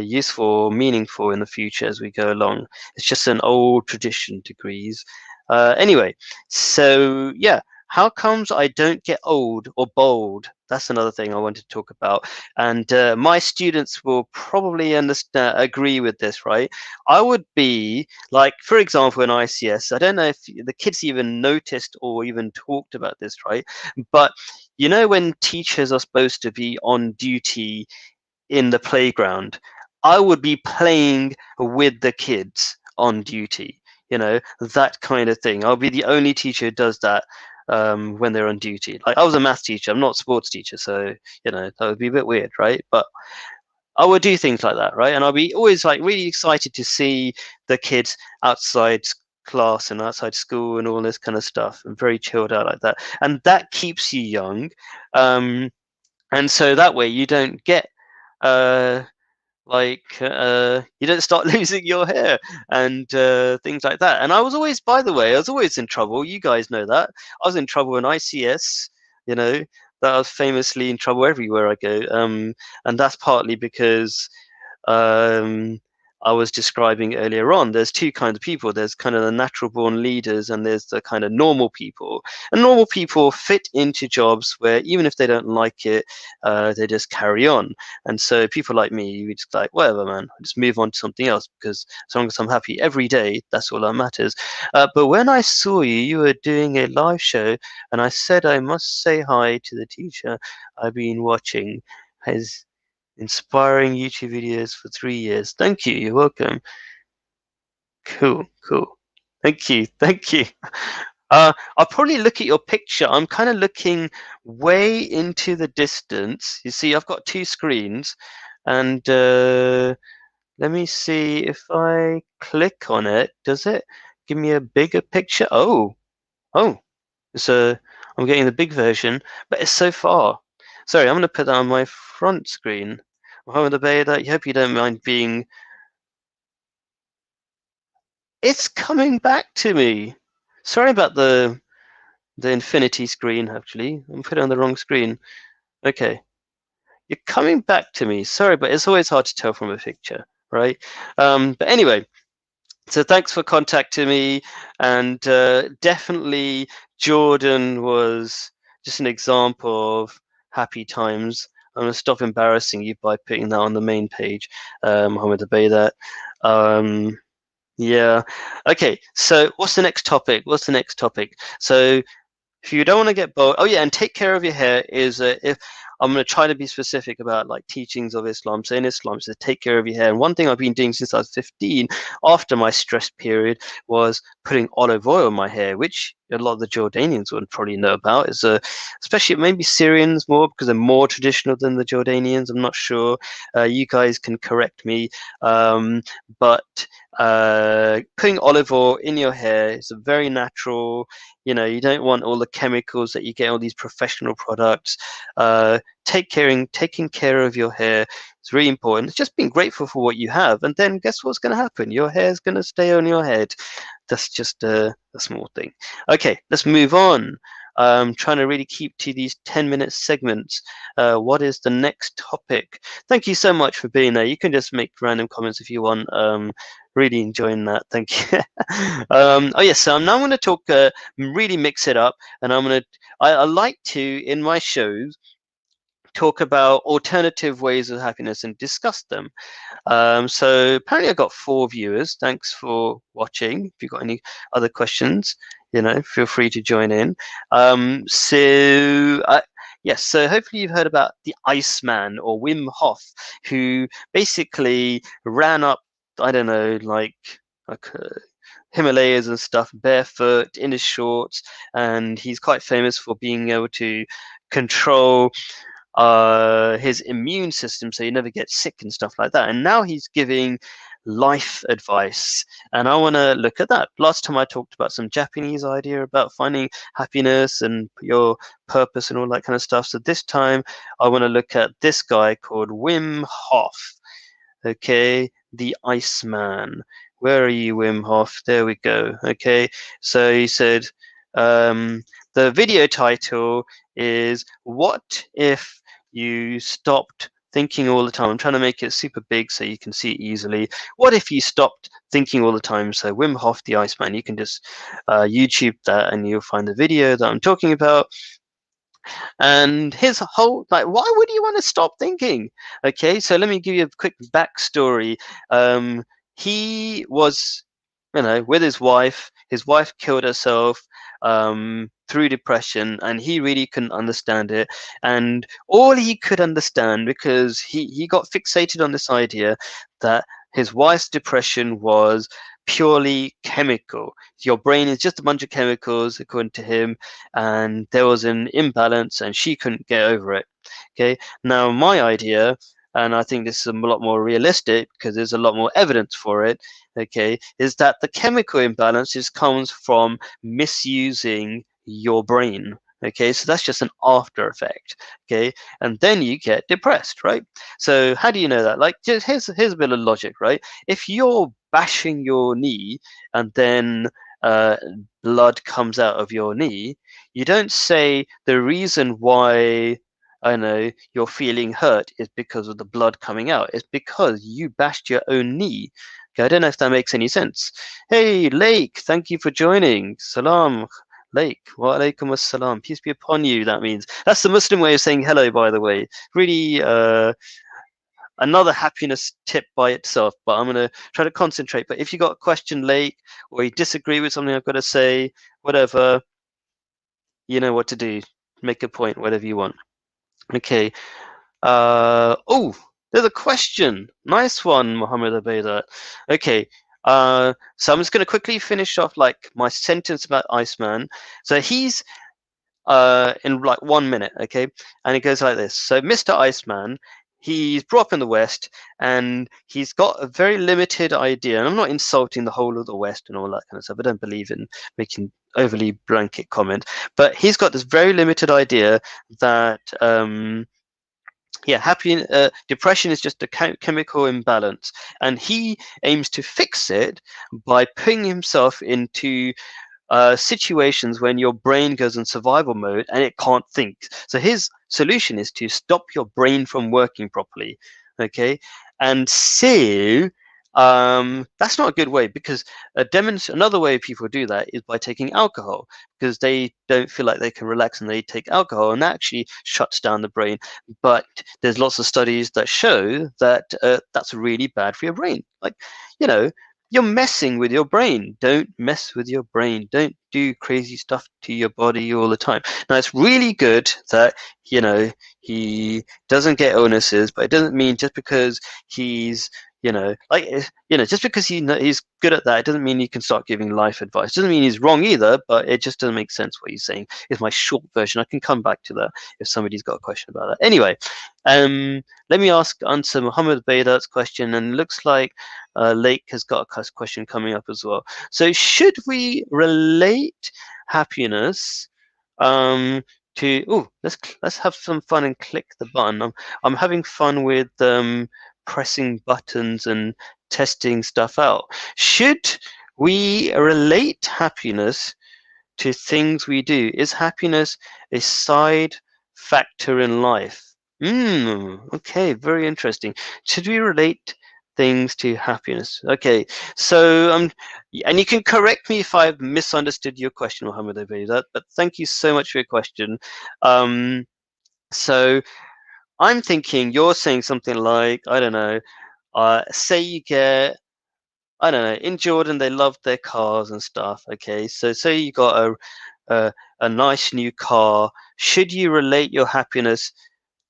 Speaker 1: useful, meaningful in the future as we go along. It's just an old tradition, degrees. Anyway, so yeah, how comes I don't get old or bold? That's another thing I wanted to talk about. And my students will probably agree with this, right? I would be like, for example, in ICS, I don't know if the kids even noticed or even talked about this, right? But when teachers are supposed to be on duty in the playground, I would be playing with the kids on duty, that kind of thing. I'll be the only teacher who does that when they're on duty. Like, I was a math teacher, I'm not a sports teacher, so that would be a bit weird, right? But I would do things like that, right? And I'll be always like really excited to see the kids outside class and outside school and all this kind of stuff, and very chilled out like that. And that keeps you young. And so that way you don't get uh, you don't start losing your hair and things like that. And I was always, by the way, I was always in trouble. You guys know that. I was in trouble in ICS, that I was famously in trouble everywhere I go. And that's partly because um, I was describing earlier on, there's two kinds of people. There's kind of the natural born leaders, and there's the kind of normal people. And normal people fit into jobs where even if they don't like it, they just carry on. And so people like me, you just like, whatever, man, just move on to something else, because as long as I'm happy every day, that's all that matters. But when I saw you, you were doing a live show, and I said I must say hi to the teacher I've been watching. His inspiring YouTube videos for 3 years. Thank you. You're welcome. Cool, cool. Thank you. Thank you. I'll probably look at your picture. I'm kind of looking way into the distance. You see, I've got two screens, and let me see if I click on it. Does it give me a bigger picture? Oh, it's I'm getting the big version, but it's so far. Sorry, I'm going to put that on my front screen. Mohammed Abeyda, I hope you don't mind being. It's coming back to me. Sorry about the infinity screen, actually. I'm putting it on the wrong screen. Okay. You're coming back to me. Sorry, but it's always hard to tell from a picture, right? But anyway, so thanks for contacting me. And definitely Jordan was just an example of happy times. I'm going to stop embarrassing you by putting that on the main page, Mohammed Abeyda. Yeah. Okay. So what's the next topic? What's the next topic? So if you don't want to get bored, oh yeah, and take care of your hair is if I'm going to try to be specific about like teachings of Islam. So in Islam, so take care of your hair. And one thing I've been doing since I was 15, after my stress period, was putting olive oil in my hair, which a lot of the Jordanians would probably know about. Is especially maybe Syrians more, because they're more traditional than the Jordanians. I'm not sure. You guys can correct me. But putting olive oil in your hair is a very natural. You don't want all the chemicals that you get all these professional products. Taking care of your hair is really important. It's just being grateful for what you have, and then guess what's going to happen? Your hair is going to stay on your head. That's just a small thing. Okay, let's move on. Trying to really keep to these 10-minute segments. What is the next topic? Thank you so much for being there. You can just make random comments if you want. Really enjoying that. Thank you. Oh yes, so now I'm going to talk, really mix it up, and I like to, in my shows, talk about alternative ways of happiness and discuss them. So apparently I got 4 viewers. Thanks for watching. If you've got any other questions, feel free to join in. Yes, so hopefully you've heard about the Iceman, or Wim Hof, who basically ran up, I don't know, like Himalayas and stuff, barefoot in his shorts, and he's quite famous for being able to control his immune system so you never get sick and stuff like that. And now he's giving life advice, and I want to look at that. Last time I talked about some Japanese idea about finding happiness and your purpose and all that kind of stuff. So this time I want to look at this guy called Wim Hof. Okay, the Iceman. Where are you, Wim Hof? There we go. Okay, so he said the video title is "What If You Stopped Thinking All the Time?" I'm trying to make it super big so you can see it easily. What if you stopped thinking all the time? So Wim Hof, the Iceman. You can just YouTube that and you'll find the video that I'm talking about. And his whole, like, why would you want to stop thinking? Okay, so let me give you a quick backstory. He was, with his wife. His wife killed herself. through depression, and he really couldn't understand it. And all he could understand, because he got fixated on this idea that his wife's depression was purely chemical. Your brain is just a bunch of chemicals, according to him, and there was an imbalance, and she couldn't get over it. Okay, now my idea, and I think this is a lot more realistic because there's a lot more evidence for it, okay, is that the chemical imbalances comes from misusing your brain. Okay, so that's just an after effect. Okay, and then you get depressed, right? So how do you know that? Like, just here's a bit of logic, right? If you're bashing your knee and then uh, blood comes out of your knee, you don't say the reason why, I know, you're feeling hurt is because of the blood coming out. It's because you bashed your own knee. Okay, I don't know if that makes any sense. Hey, Lake, thank you for joining. Salam, Lake. Wa alaikum assalam. Peace be upon you, that means. That's the Muslim way of saying hello, by the way. Really, another happiness tip by itself, but I'm going to try to concentrate. But if you got a question, Lake, or you disagree with something I've got to say, whatever, you know what to do. Make a point, whatever you want. Okay. Oh, there's a question. Nice one, Mohammed Abeda. Okay. So I'm just going to quickly finish off like my sentence about Iceman. So he's in like 1 minute, okay, and it goes like this. So Mr. Iceman, he's brought up in the West, and he's got a very limited idea. And I'm not insulting the whole of the West and all that kind of stuff. I don't believe in making overly blanket comment, but he's got this very limited idea that yeah, depression is just a chemical imbalance, and he aims to fix it by putting himself into situations when your brain goes in survival mode and it can't think. So his solution is to stop your brain from working properly. Okay, and so that's not a good way, because another way people do that is by taking alcohol, because they don't feel like they can relax and they take alcohol, and that actually shuts down the brain. But there's lots of studies that show that that's really bad for your brain. Like, you know, you're messing with your brain. Don't mess with your brain. Don't do crazy stuff to your body all the time. Now, it's really good that, he doesn't get illnesses, but it doesn't mean just because he's, just because he's good at that, it doesn't mean he can start giving life advice. It doesn't mean he's wrong either, but it just doesn't make sense what he's saying. Is my short version. I can come back to that if somebody's got a question about that. Anyway, let me answer Muhammad Baydat's question, and it looks like Lake has got a question coming up as well. So, should we relate happiness to? Oh, let's have some fun and click the button. I'm having fun with pressing buttons and testing stuff out. Should we relate happiness to things we do? Is happiness a side factor in life? Okay, very interesting. Should we relate things to happiness? Okay, so and you can correct me if I've misunderstood your question, Mohammed Abeda, but thank you so much for your question. So I'm thinking you're saying something like, I don't know, say you get, I don't know, in Jordan they love their cars and stuff. Okay, so say you got a nice new car. Should you relate your happiness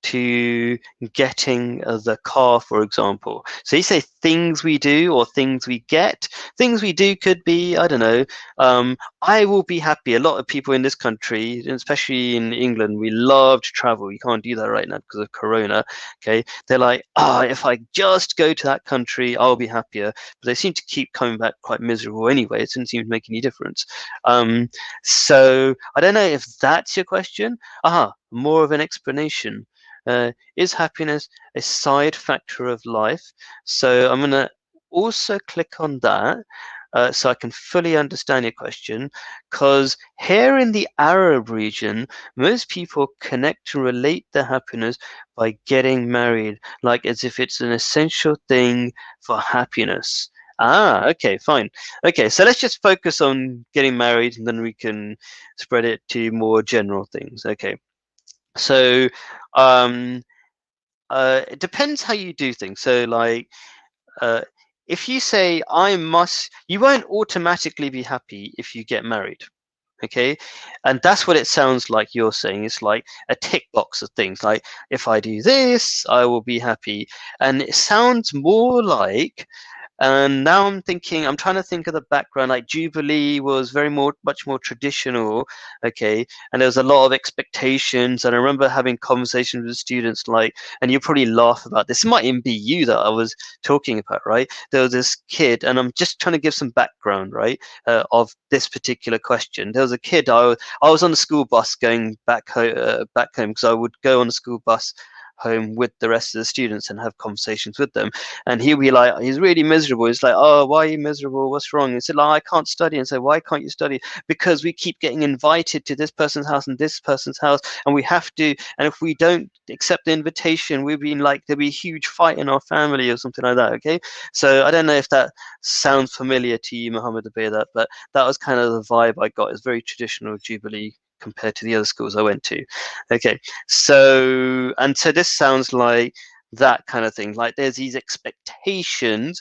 Speaker 1: to getting the car, for example? So you say things we do or things we get. Things we do could be, I don't know, I will be happy. A lot of people in this country, especially in England, we love to travel. You can't do that right now because of Corona. Okay, they're like, if I just go to that country, I'll be happier. But they seem to keep coming back quite miserable anyway. It doesn't seem to make any difference. So I don't know if that's your question. More of an explanation. Is happiness a side factor of life? So I'm going to also click on that so I can fully understand your question, because here in the Arab region, most people connect and relate their happiness by getting married, like as if it's an essential thing for happiness. Okay, fine. Okay, so let's just focus on getting married, and then we can spread it to more general things. Okay, so it depends how you do things. So, like, uh, if you say you won't automatically be happy if you get married. Okay, and that's what it sounds like you're saying. It's like a tick box of things, like if I do this I will be happy, and it sounds more like, and now I'm trying to think of the background. Like Jubilee was much more traditional, okay, and there was a lot of expectations. And I remember having conversations with students, like, and you probably laugh about this. It might even be you that I was talking about, right? There was this kid, and I'm just trying to give some background, right, of this particular question. There was a kid. I was on the school bus going back home because I would go on the school bus home with the rest of the students and have conversations with them, and he'll be like, he's really miserable. He's like, oh, why are you miserable? What's wrong? He said, like, I can't study. And say, why can't you study? Because we keep getting invited to this person's house and this person's house, and we have to. And if we don't accept the invitation, we've been like, there'll be a huge fight in our family or something like that. Okay. So I don't know if that sounds familiar to you, Mohammed Abir, but that was kind of the vibe I got. It's very traditional Jubilee compared to the other schools I went to. Okay. So this sounds like that kind of thing. Like there's these expectations,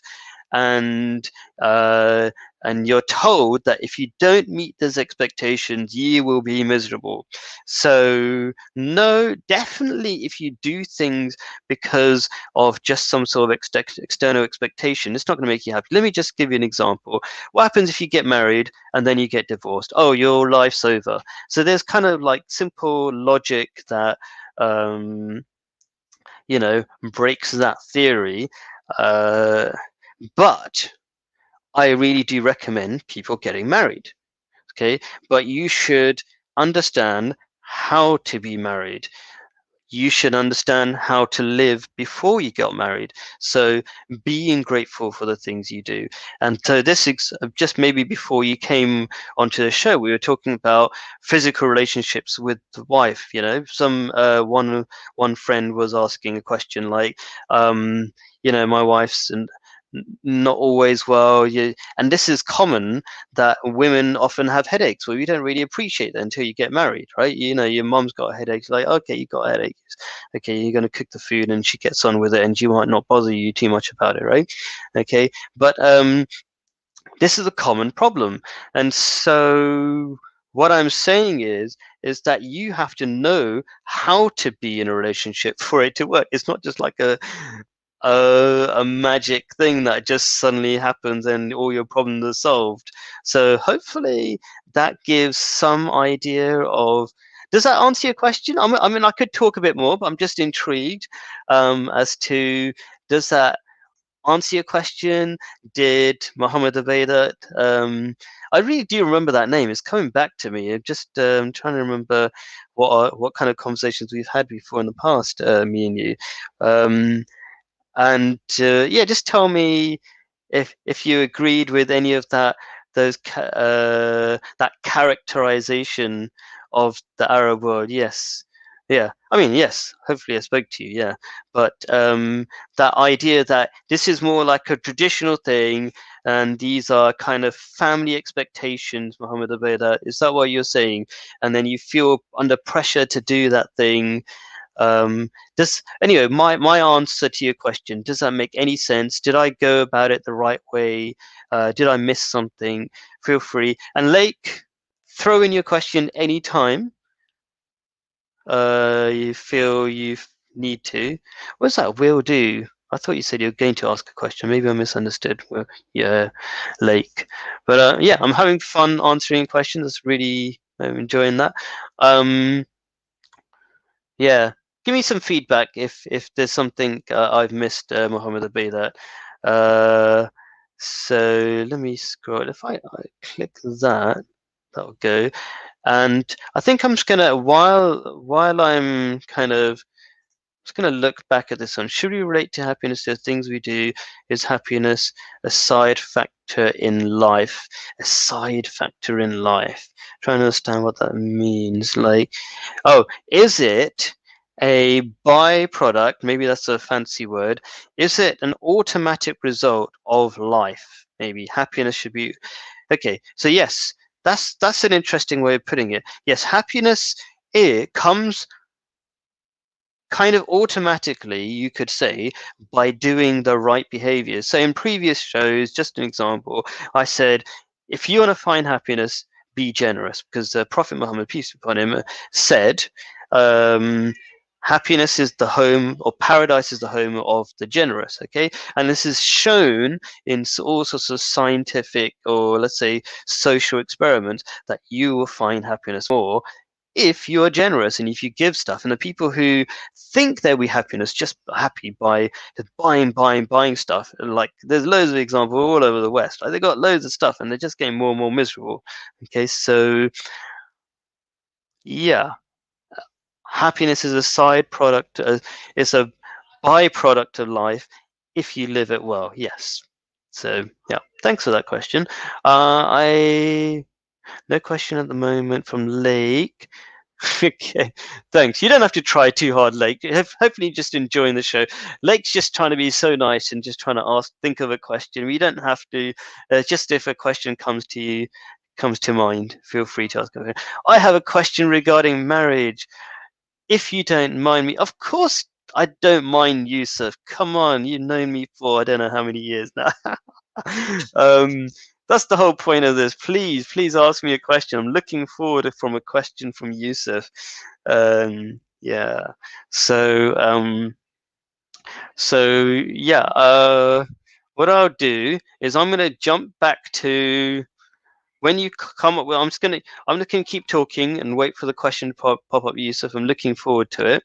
Speaker 1: and uh, and you're told that if you don't meet those expectations, you will be miserable. So no, definitely, if you do things because of just some sort of external expectation, it's not going to make you happy. Let me just give you an example. What happens if you get married and then you get divorced? Oh, your life's over. So there's kind of like simple logic that um, breaks that theory. Uh, but I really do recommend people getting married. Okay, but you should understand how to be married. You should understand how to live before you got married. So being grateful for the things you do. And so this is just maybe before you came onto the show, we were talking about physical relationships with the wife. Some one friend was asking a question like, my wife's not always well. And this is common, that women often have headaches. Well, you don't really appreciate that until you get married, right? Your mom's got a headache. It's like, okay, you got a headache. Okay, you're going to cook the food and she gets on with it, and she might not bother you too much about it, right? Okay, but this is a common problem. And so what I'm saying is that you have to know how to be in a relationship for it to work. It's not just like a magic thing that just suddenly happens and all your problems are solved. So hopefully that gives some idea of. Does that answer your question? I mean, I could talk a bit more, but I'm just intrigued as to, does that answer your question? Did Mohammed Abeda? I really do remember that name. It's coming back to me. I'm just trying to remember what kind of conversations we've had before in the past, me and you. Um, and yeah, just tell me if you agreed with any of that characterization of the Arab world. Yes, yeah. I mean, yes. Hopefully, I spoke to you. Yeah, but that idea that this is more like a traditional thing, and these are kind of family expectations, Muhammad Abeda. Is that what you're saying? And then you feel under pressure to do that thing. Does anyway, my answer to your question, does that make any sense? Did I go about it the right way? Did I miss something? Feel free. And Lake, throw in your question anytime you feel you need to. What's that will do? I thought you said you were going to ask a question. Maybe I misunderstood. Well, yeah, Lake. But yeah, I'm having fun answering questions. It's really, I'm enjoying that. Um, Yeah, give me some feedback if there's something I've missed, Mohammed Abi. That so let me scroll. If I click that, that'll go. And I think I'm just gonna, while I'm kind of just gonna look back at this one. Should we relate to happiness to things we do? Is happiness a side factor in life? A side factor in life. Trying to understand what that means. Like, oh, is it a byproduct? Maybe that's a fancy word. Is it an automatic result of life? Maybe happiness should be okay. So yes, that's an interesting way of putting it. Yes, happiness, it comes kind of automatically, you could say, by doing the right behaviors. So in previous shows, just an example, I said, if you want to find happiness, be generous, because the Prophet Muhammad, peace be upon him, said, um, happiness is the home, or paradise is the home of the generous. Okay, and this is shown in all sorts of scientific, or let's say social experiments, that you will find happiness more if you are generous and if you give stuff. And the people who think they'll be happiness just happy by just buying stuff, like there's loads of examples all over the West. Like, they got loads of stuff and they're just getting more and more miserable. Okay, so yeah, happiness is a side product. It's a byproduct of life if you live it well. Yes. So yeah, thanks for that question. I No question at the moment from Lake. Okay, thanks. You don't have to try too hard, Lake. Hopefully, you're just enjoying the show. Lake's just trying to be so nice and just trying to think of a question. You don't have to. Just if a question comes to mind, feel free to ask. I have a question regarding marriage. If you don't mind me, of course I don't mind, Yusuf. Come on, you've known me for I don't know how many years now. um, that's the whole point of this. Please ask me a question. I'm looking forward from a question from Yusuf. Yeah. So yeah. What I'll do is I'm gonna jump back to when you come up with. I'm just gonna keep talking and wait for the question to pop up, Yusuf. I'm looking forward to it.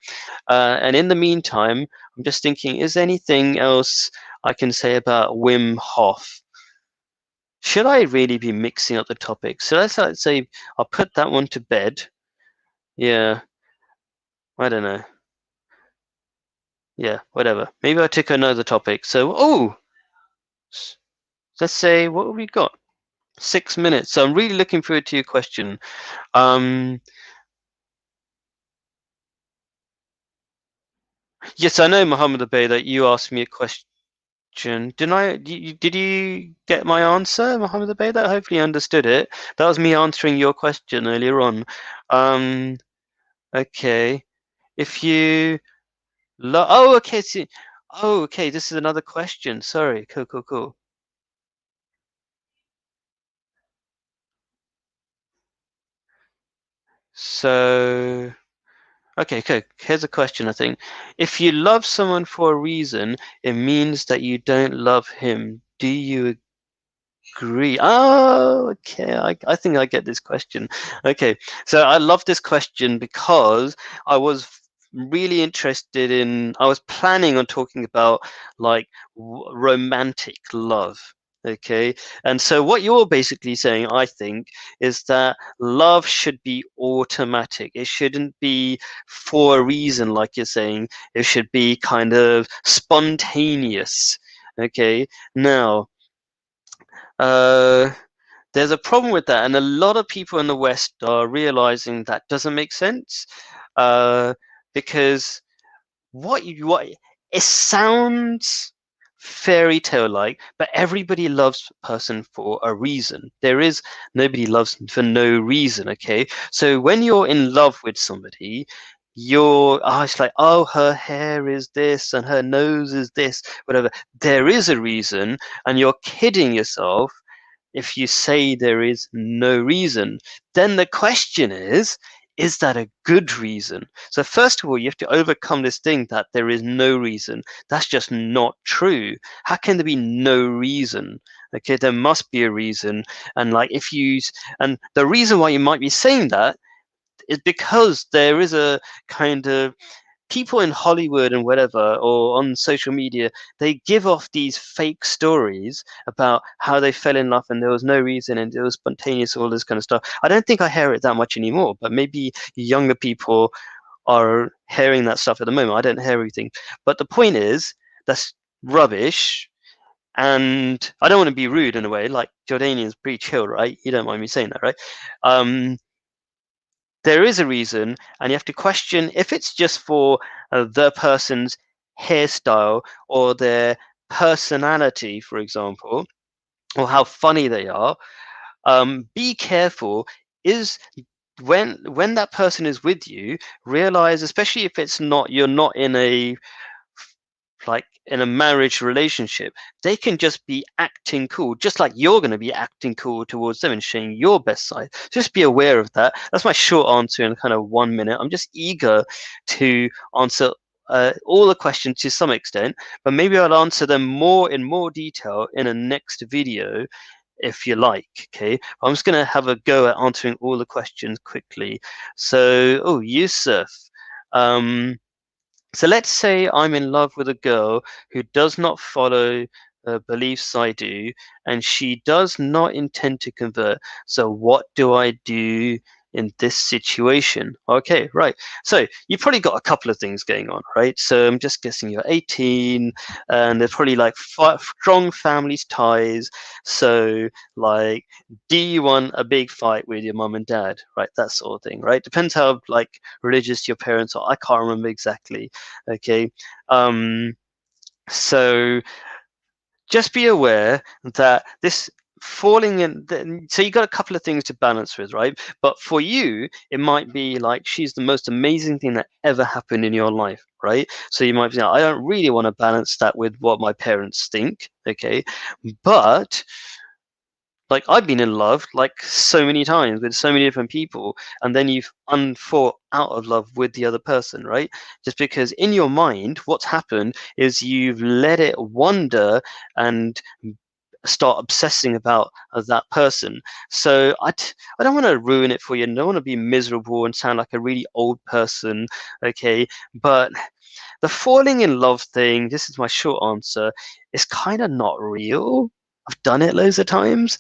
Speaker 1: And in the meantime, I'm just thinking, is there anything else I can say about Wim Hof? Should I really be mixing up the topics? So let's say I'll put that one to bed. Yeah, I don't know. Yeah, whatever. Maybe I'll take another topic. So, let's say, what have we got? 6 minutes. So I'm really looking forward to your question. Um, yes, I know, Muhammad Abay, that you asked me a question. Did you get my answer, Muhammad Abay? That hopefully you understood it. That was me answering your question earlier on. Um, okay. If you Oh, okay. See, oh, okay. This is another question. Sorry. Cool. So, okay, okay. Here's a question, I think. If you love someone for a reason, it means that you don't love him. Do you agree? Oh, okay. I think I get this question. Okay. So I love this question because I was really interested in, I was planning on talking about like romantic love. Okay. And so what you're basically saying, I think, is that love should be automatic. It shouldn't be for a reason, like you're saying. It should be kind of spontaneous. Okay. Now, uh, there's a problem with that, and a lot of people in the West are realizing that doesn't make sense, uh, because what it sounds fairy tale like, but everybody loves a person for a reason. There is Nobody loves for no reason. Okay, so when you're in love with somebody, it's like, oh, her hair is this and her nose is this, whatever. There is a reason, and you're kidding yourself if you say there is no reason. Then the question is that a good reason? So first of all, you have to overcome this thing that there is no reason. That's just not true. How can there be no reason? Okay, there must be a reason. And like and the reason why you might be saying that is because there is a kind of people in Hollywood and whatever, or on social media, they give off these fake stories about how they fell in love and there was no reason and it was spontaneous, all this kind of stuff. I don't think I hear it that much anymore, but maybe younger people are hearing that stuff at the moment. I don't hear everything. But the point is, that's rubbish. And I don't want to be rude in a way, like Jordanian's pretty chill, right? You don't mind me saying that, right? Um, there is a reason, and you have to question if it's just for the person's hairstyle or their personality, for example, or how funny they are. Be careful. Is when that person is with you, realize, especially if it's not, you're not in a like in a marriage relationship, they can just be acting cool, just like you're going to be acting cool towards them and showing your best side. Just be aware of that. That's my short answer in kind of 1 minute. I'm just eager to answer all the questions to some extent, but maybe I'll answer them more in more detail in a next video if you like. Okay, I'm just going to have a go at answering all the questions quickly. So, oh, Yusuf. Um, so let's say I'm in love with a girl who does not follow beliefs I do, and she does not intend to convert. So what do I do in this situation? Okay, right. So you've probably got a couple of things going on, right? So I'm just guessing you're 18, and there's probably like strong family ties. So like, do you want a big fight with your mum and dad, right? That sort of thing, right? Depends how like religious your parents are. I can't remember exactly. Okay, so just be aware that this falling in, so you got a couple of things to balance with, right? But for you it might be like she's the most amazing thing that ever happened in your life, right? So you might be like, I don't really want to balance that with what my parents think. Okay, but like I've been in love like so many times with so many different people, and then you've unfought out of love with the other person, right? Just because in your mind, what's happened is you've let it wander and start obsessing about that person. So I don't want to ruin it for you. I don't want to be miserable and sound like a really old person, okay? But the falling in love thing, this is my short answer, is kind of not real. I've done it loads of times.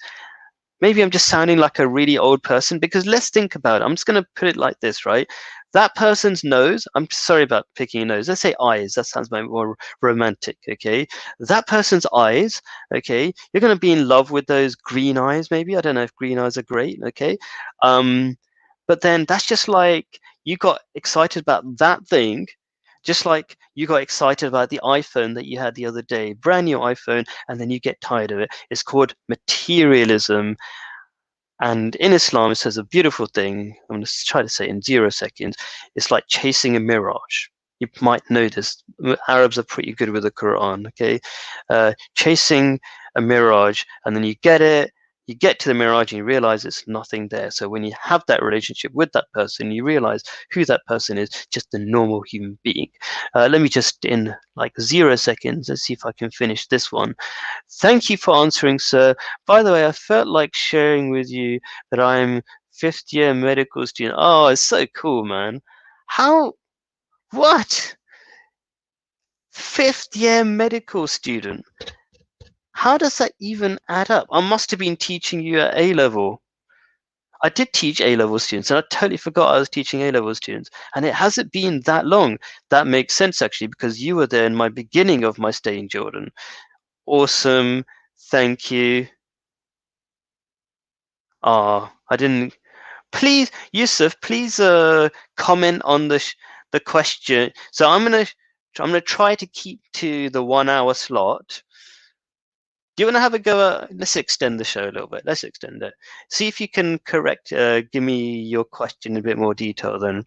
Speaker 1: Maybe I'm just sounding like a really old person, because let's think about it. I'm just going to put it like this, right? That person's nose, I'm sorry about picking a nose. Let's say eyes. That sounds more romantic, okay? That person's eyes, okay? You're going to be in love with those green eyes, maybe. I don't know if green eyes are great, okay? But then that's just like you got excited about that thing, just like you got excited about the iPhone that you had the other day, brand new iPhone, and then you get tired of it. It's called materialism. And in Islam, it says a beautiful thing. I'm going to try to say it in 0 seconds. It's like chasing a mirage. You might know this. Arabs are pretty good with the Quran, okay? Chasing a mirage, and then you get it, you get to the mirage and you realize it's nothing there. So when you have that relationship with that person, you realize who that person is, just a normal human being. Let me just, in like 0 seconds, let's see if I can finish this one. Thank you for answering, sir. By the way, I felt like sharing with you that I'm fifth year medical student. Oh, it's so cool, man. How? What? Fifth year medical student. How does that even add up? I must have been teaching you at A level. I did teach A level students, and I totally forgot I was teaching A level students. And it hasn't been that long. That makes sense, actually, because you were there in my beginning of my stay in Jordan. Awesome. Thank you. Ah, I didn't. Please, Yusuf, please comment on the question. So I'm gonna try to keep to the 1 hour slot. Do you want to have a go at, let's extend the show a little bit. Let's extend it. See if you can give me your question in a bit more detail then.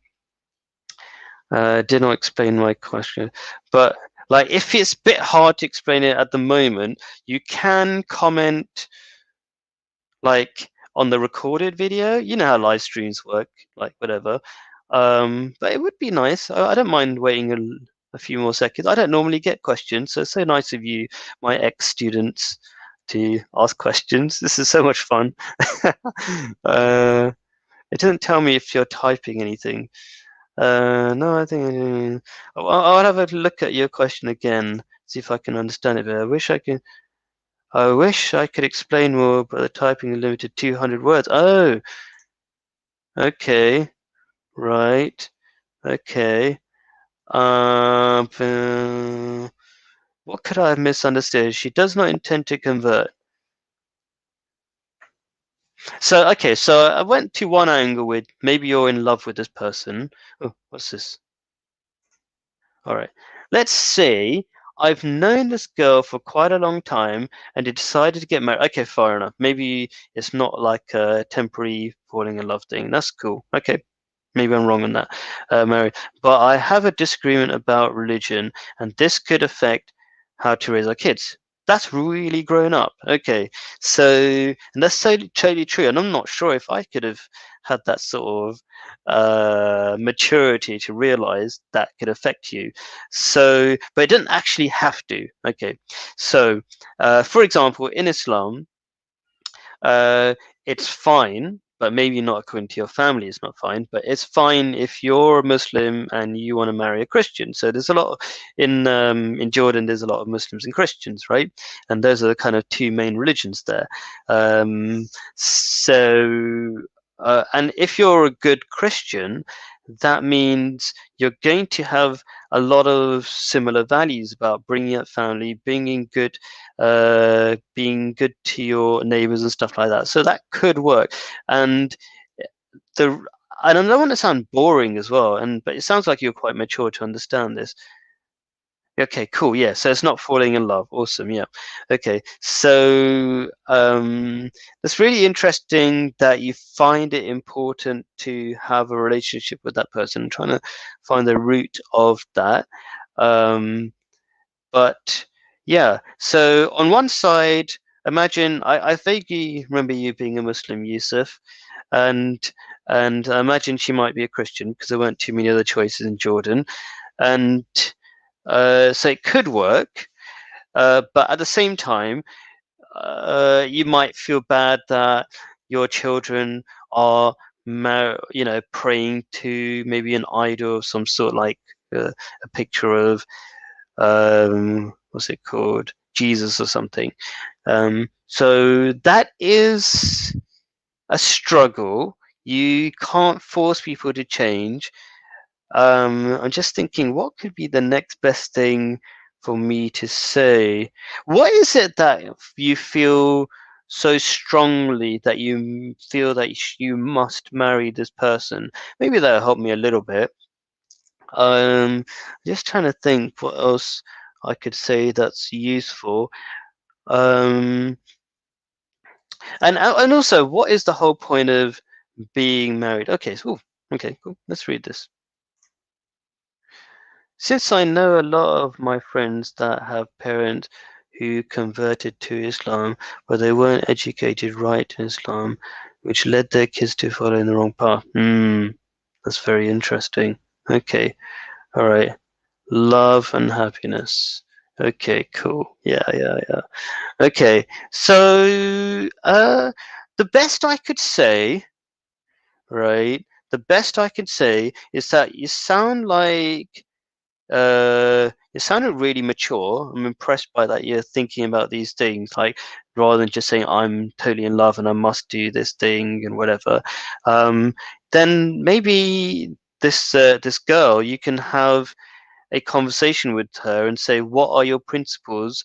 Speaker 1: Did not explain my question, but like if it's a bit hard to explain it at the moment, you can comment like on the recorded video. You know how live streams work, like whatever. But it would be nice. I don't mind waiting a few more seconds. I don't normally get questions, so it's so nice of you, my ex-students, to ask questions. This is so much fun. It doesn't tell me if you're typing anything. No, I think I'll have a look at your question again, see if I can understand it better. I wish I could explain more, but the typing is limited to 200 words. Oh, okay, right, okay. What could I have misunderstood? She does not intend to convert. So, okay, so I went to one angle with maybe you're in love with this person. Oh, what's this? All right. Let's say I've known this girl for quite a long time and they decided to get married. Okay, fair enough. Maybe it's not like a temporary falling in love thing. That's cool. Okay. Maybe I'm wrong on that, Mary. But I have a disagreement about religion, and this could affect how to raise our kids. That's really grown up. Okay, so and that's totally true. And I'm not sure if I could have had that sort of maturity to realize that could affect you. So, but it didn't actually have to. Okay, so for example, in Islam, uh, it's fine, but maybe not according to your family. It's not fine, but it's fine if you're a Muslim and you want to marry a Christian. So there's a lot in Jordan. There's a lot of Muslims and Christians, right? And those are the kind of two main religions there. So and if you're a good Christian, that means you're going to have a lot of similar values about bringing up family, being good to your neighbors and stuff like that. So that could work. And the and I don't want to sound boring as well, but it sounds like you're quite mature to understand this. Okay, cool. Yeah, so it's not falling in love. Awesome. Yeah. Okay. So it's really interesting that you find it important to have a relationship with that person, trying to find the root of that. Um, but yeah, so on one side, imagine I vaguely remember you being a Muslim, Yusuf, and I imagine she might be a Christian because there weren't too many other choices in Jordan, and so it could work. But at the same time, you might feel bad that your children are, praying to maybe an idol of some sort, like a picture of what's it called, Jesus or something. So that is a struggle. You can't force people to change. I'm just thinking, what could be the next best thing for me to say? What is it that you feel so strongly that you feel that you must marry this person? Maybe that'll help me a little bit. Just trying to think what else I could say that's useful. Um, and also, what is the whole point of being married? Okay, so okay, cool. Let's read this. Since I know a lot of my friends that have parents who converted to Islam, but they weren't educated right in Islam, which led their kids to follow in the wrong path. That's very interesting. Okay, all right. Love and happiness. Okay, cool. Yeah, yeah, yeah. Okay, so the best I could say, right? The best I could say is that you sounded really mature. I'm impressed by that. You're thinking about these things, like rather than just saying I'm totally in love and I must do this thing and whatever. Um, then maybe this girl, you can have a conversation with her and say, what are your principles?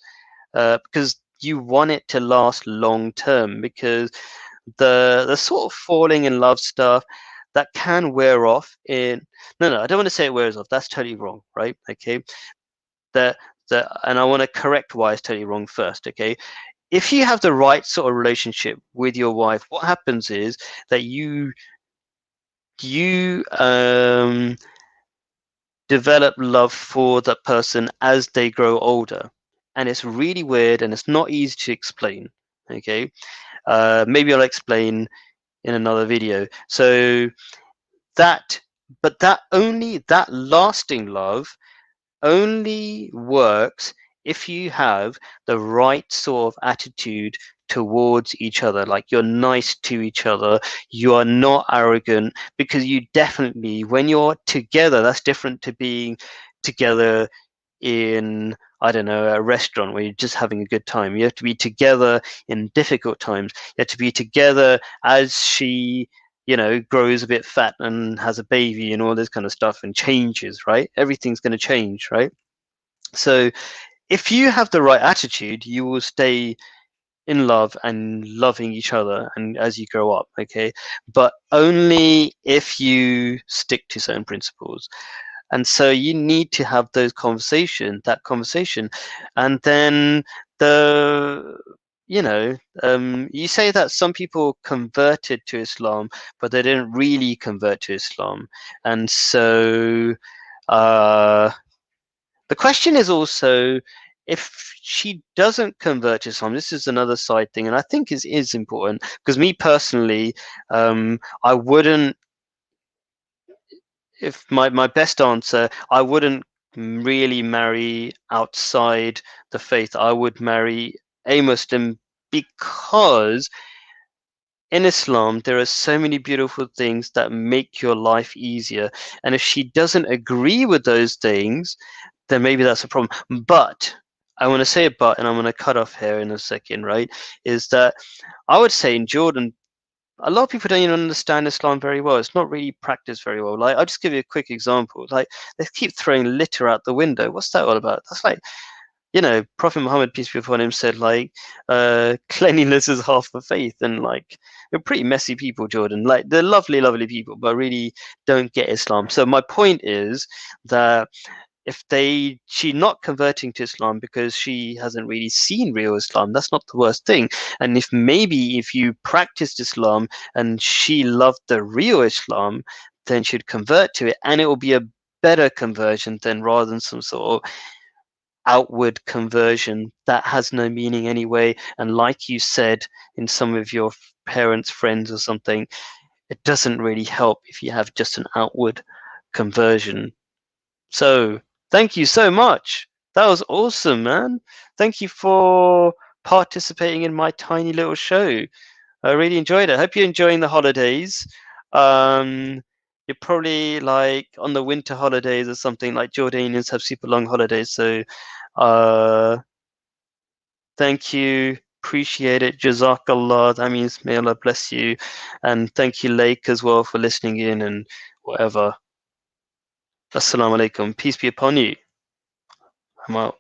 Speaker 1: Because you want it to last long term. Because the sort of falling in love stuff that can wear off in no, I don't want to say it wears off. That's totally wrong, right? Okay, the and I want to correct why it's totally wrong first. Okay, if you have the right sort of relationship with your wife, what happens is that you develop love for that person as they grow older, and it's really weird and it's not easy to explain. Okay, maybe I'll explain in another video. So that, but that lasting love only works if you have the right sort of attitude towards each other. Like you're nice to each other, you are not arrogant, because you definitely, when you're together, that's different to being together in, I don't know, a restaurant where you're just having a good time. You have to be together in difficult times. You have to be together as she, grows a bit fat and has a baby and all this kind of stuff and changes, right? Everything's going to change, right? So if you have the right attitude, you will stay in love and loving each other and as you grow up, okay? But only if you stick to certain principles. And so you need to have that conversation, and then the you say that some people converted to Islam, but they didn't really convert to Islam. And so uh, the question is also, if she doesn't convert to Islam, this is another side thing, and I think is important because me personally, I wouldn't. If my best answer, I wouldn't really marry outside the faith. I would marry a Muslim because in Islam, there are so many beautiful things that make your life easier. And if she doesn't agree with those things, then maybe that's a problem. But I want to say a but, and I'm going to cut off here in a second, right? Is that I would say in Jordan, a lot of people don't even understand Islam very well. It's not really practiced very well. Like, I'll just give you a quick example. Like, they keep throwing litter out the window. What's that all about? That's like, Prophet Muhammad, peace be upon him, said like, cleanliness is half the faith, and like, they're pretty messy people, Jordan. Like, they're lovely, lovely people, but really don't get Islam. So my point is that if she not converting to Islam because she hasn't really seen real Islam, that's not the worst thing. And if you practiced Islam and she loved the real Islam, then she'd convert to it, and it will be a better conversion than rather than some sort of outward conversion that has no meaning anyway. And like you said, in some of your parents' friends or something, it doesn't really help if you have just an outward conversion. So thank you so much. That was awesome, man. Thank you for participating in my tiny little show. I really enjoyed it. I hope you're enjoying the holidays. Um, you're probably like on the winter holidays or something. Like Jordanians have super long holidays, so uh, thank you. Appreciate it. Jazakallah. That means may Allah bless you. And thank you, Lake, as well, for listening in and whatever. Assalamu alaikum. Peace be upon you. I'm out.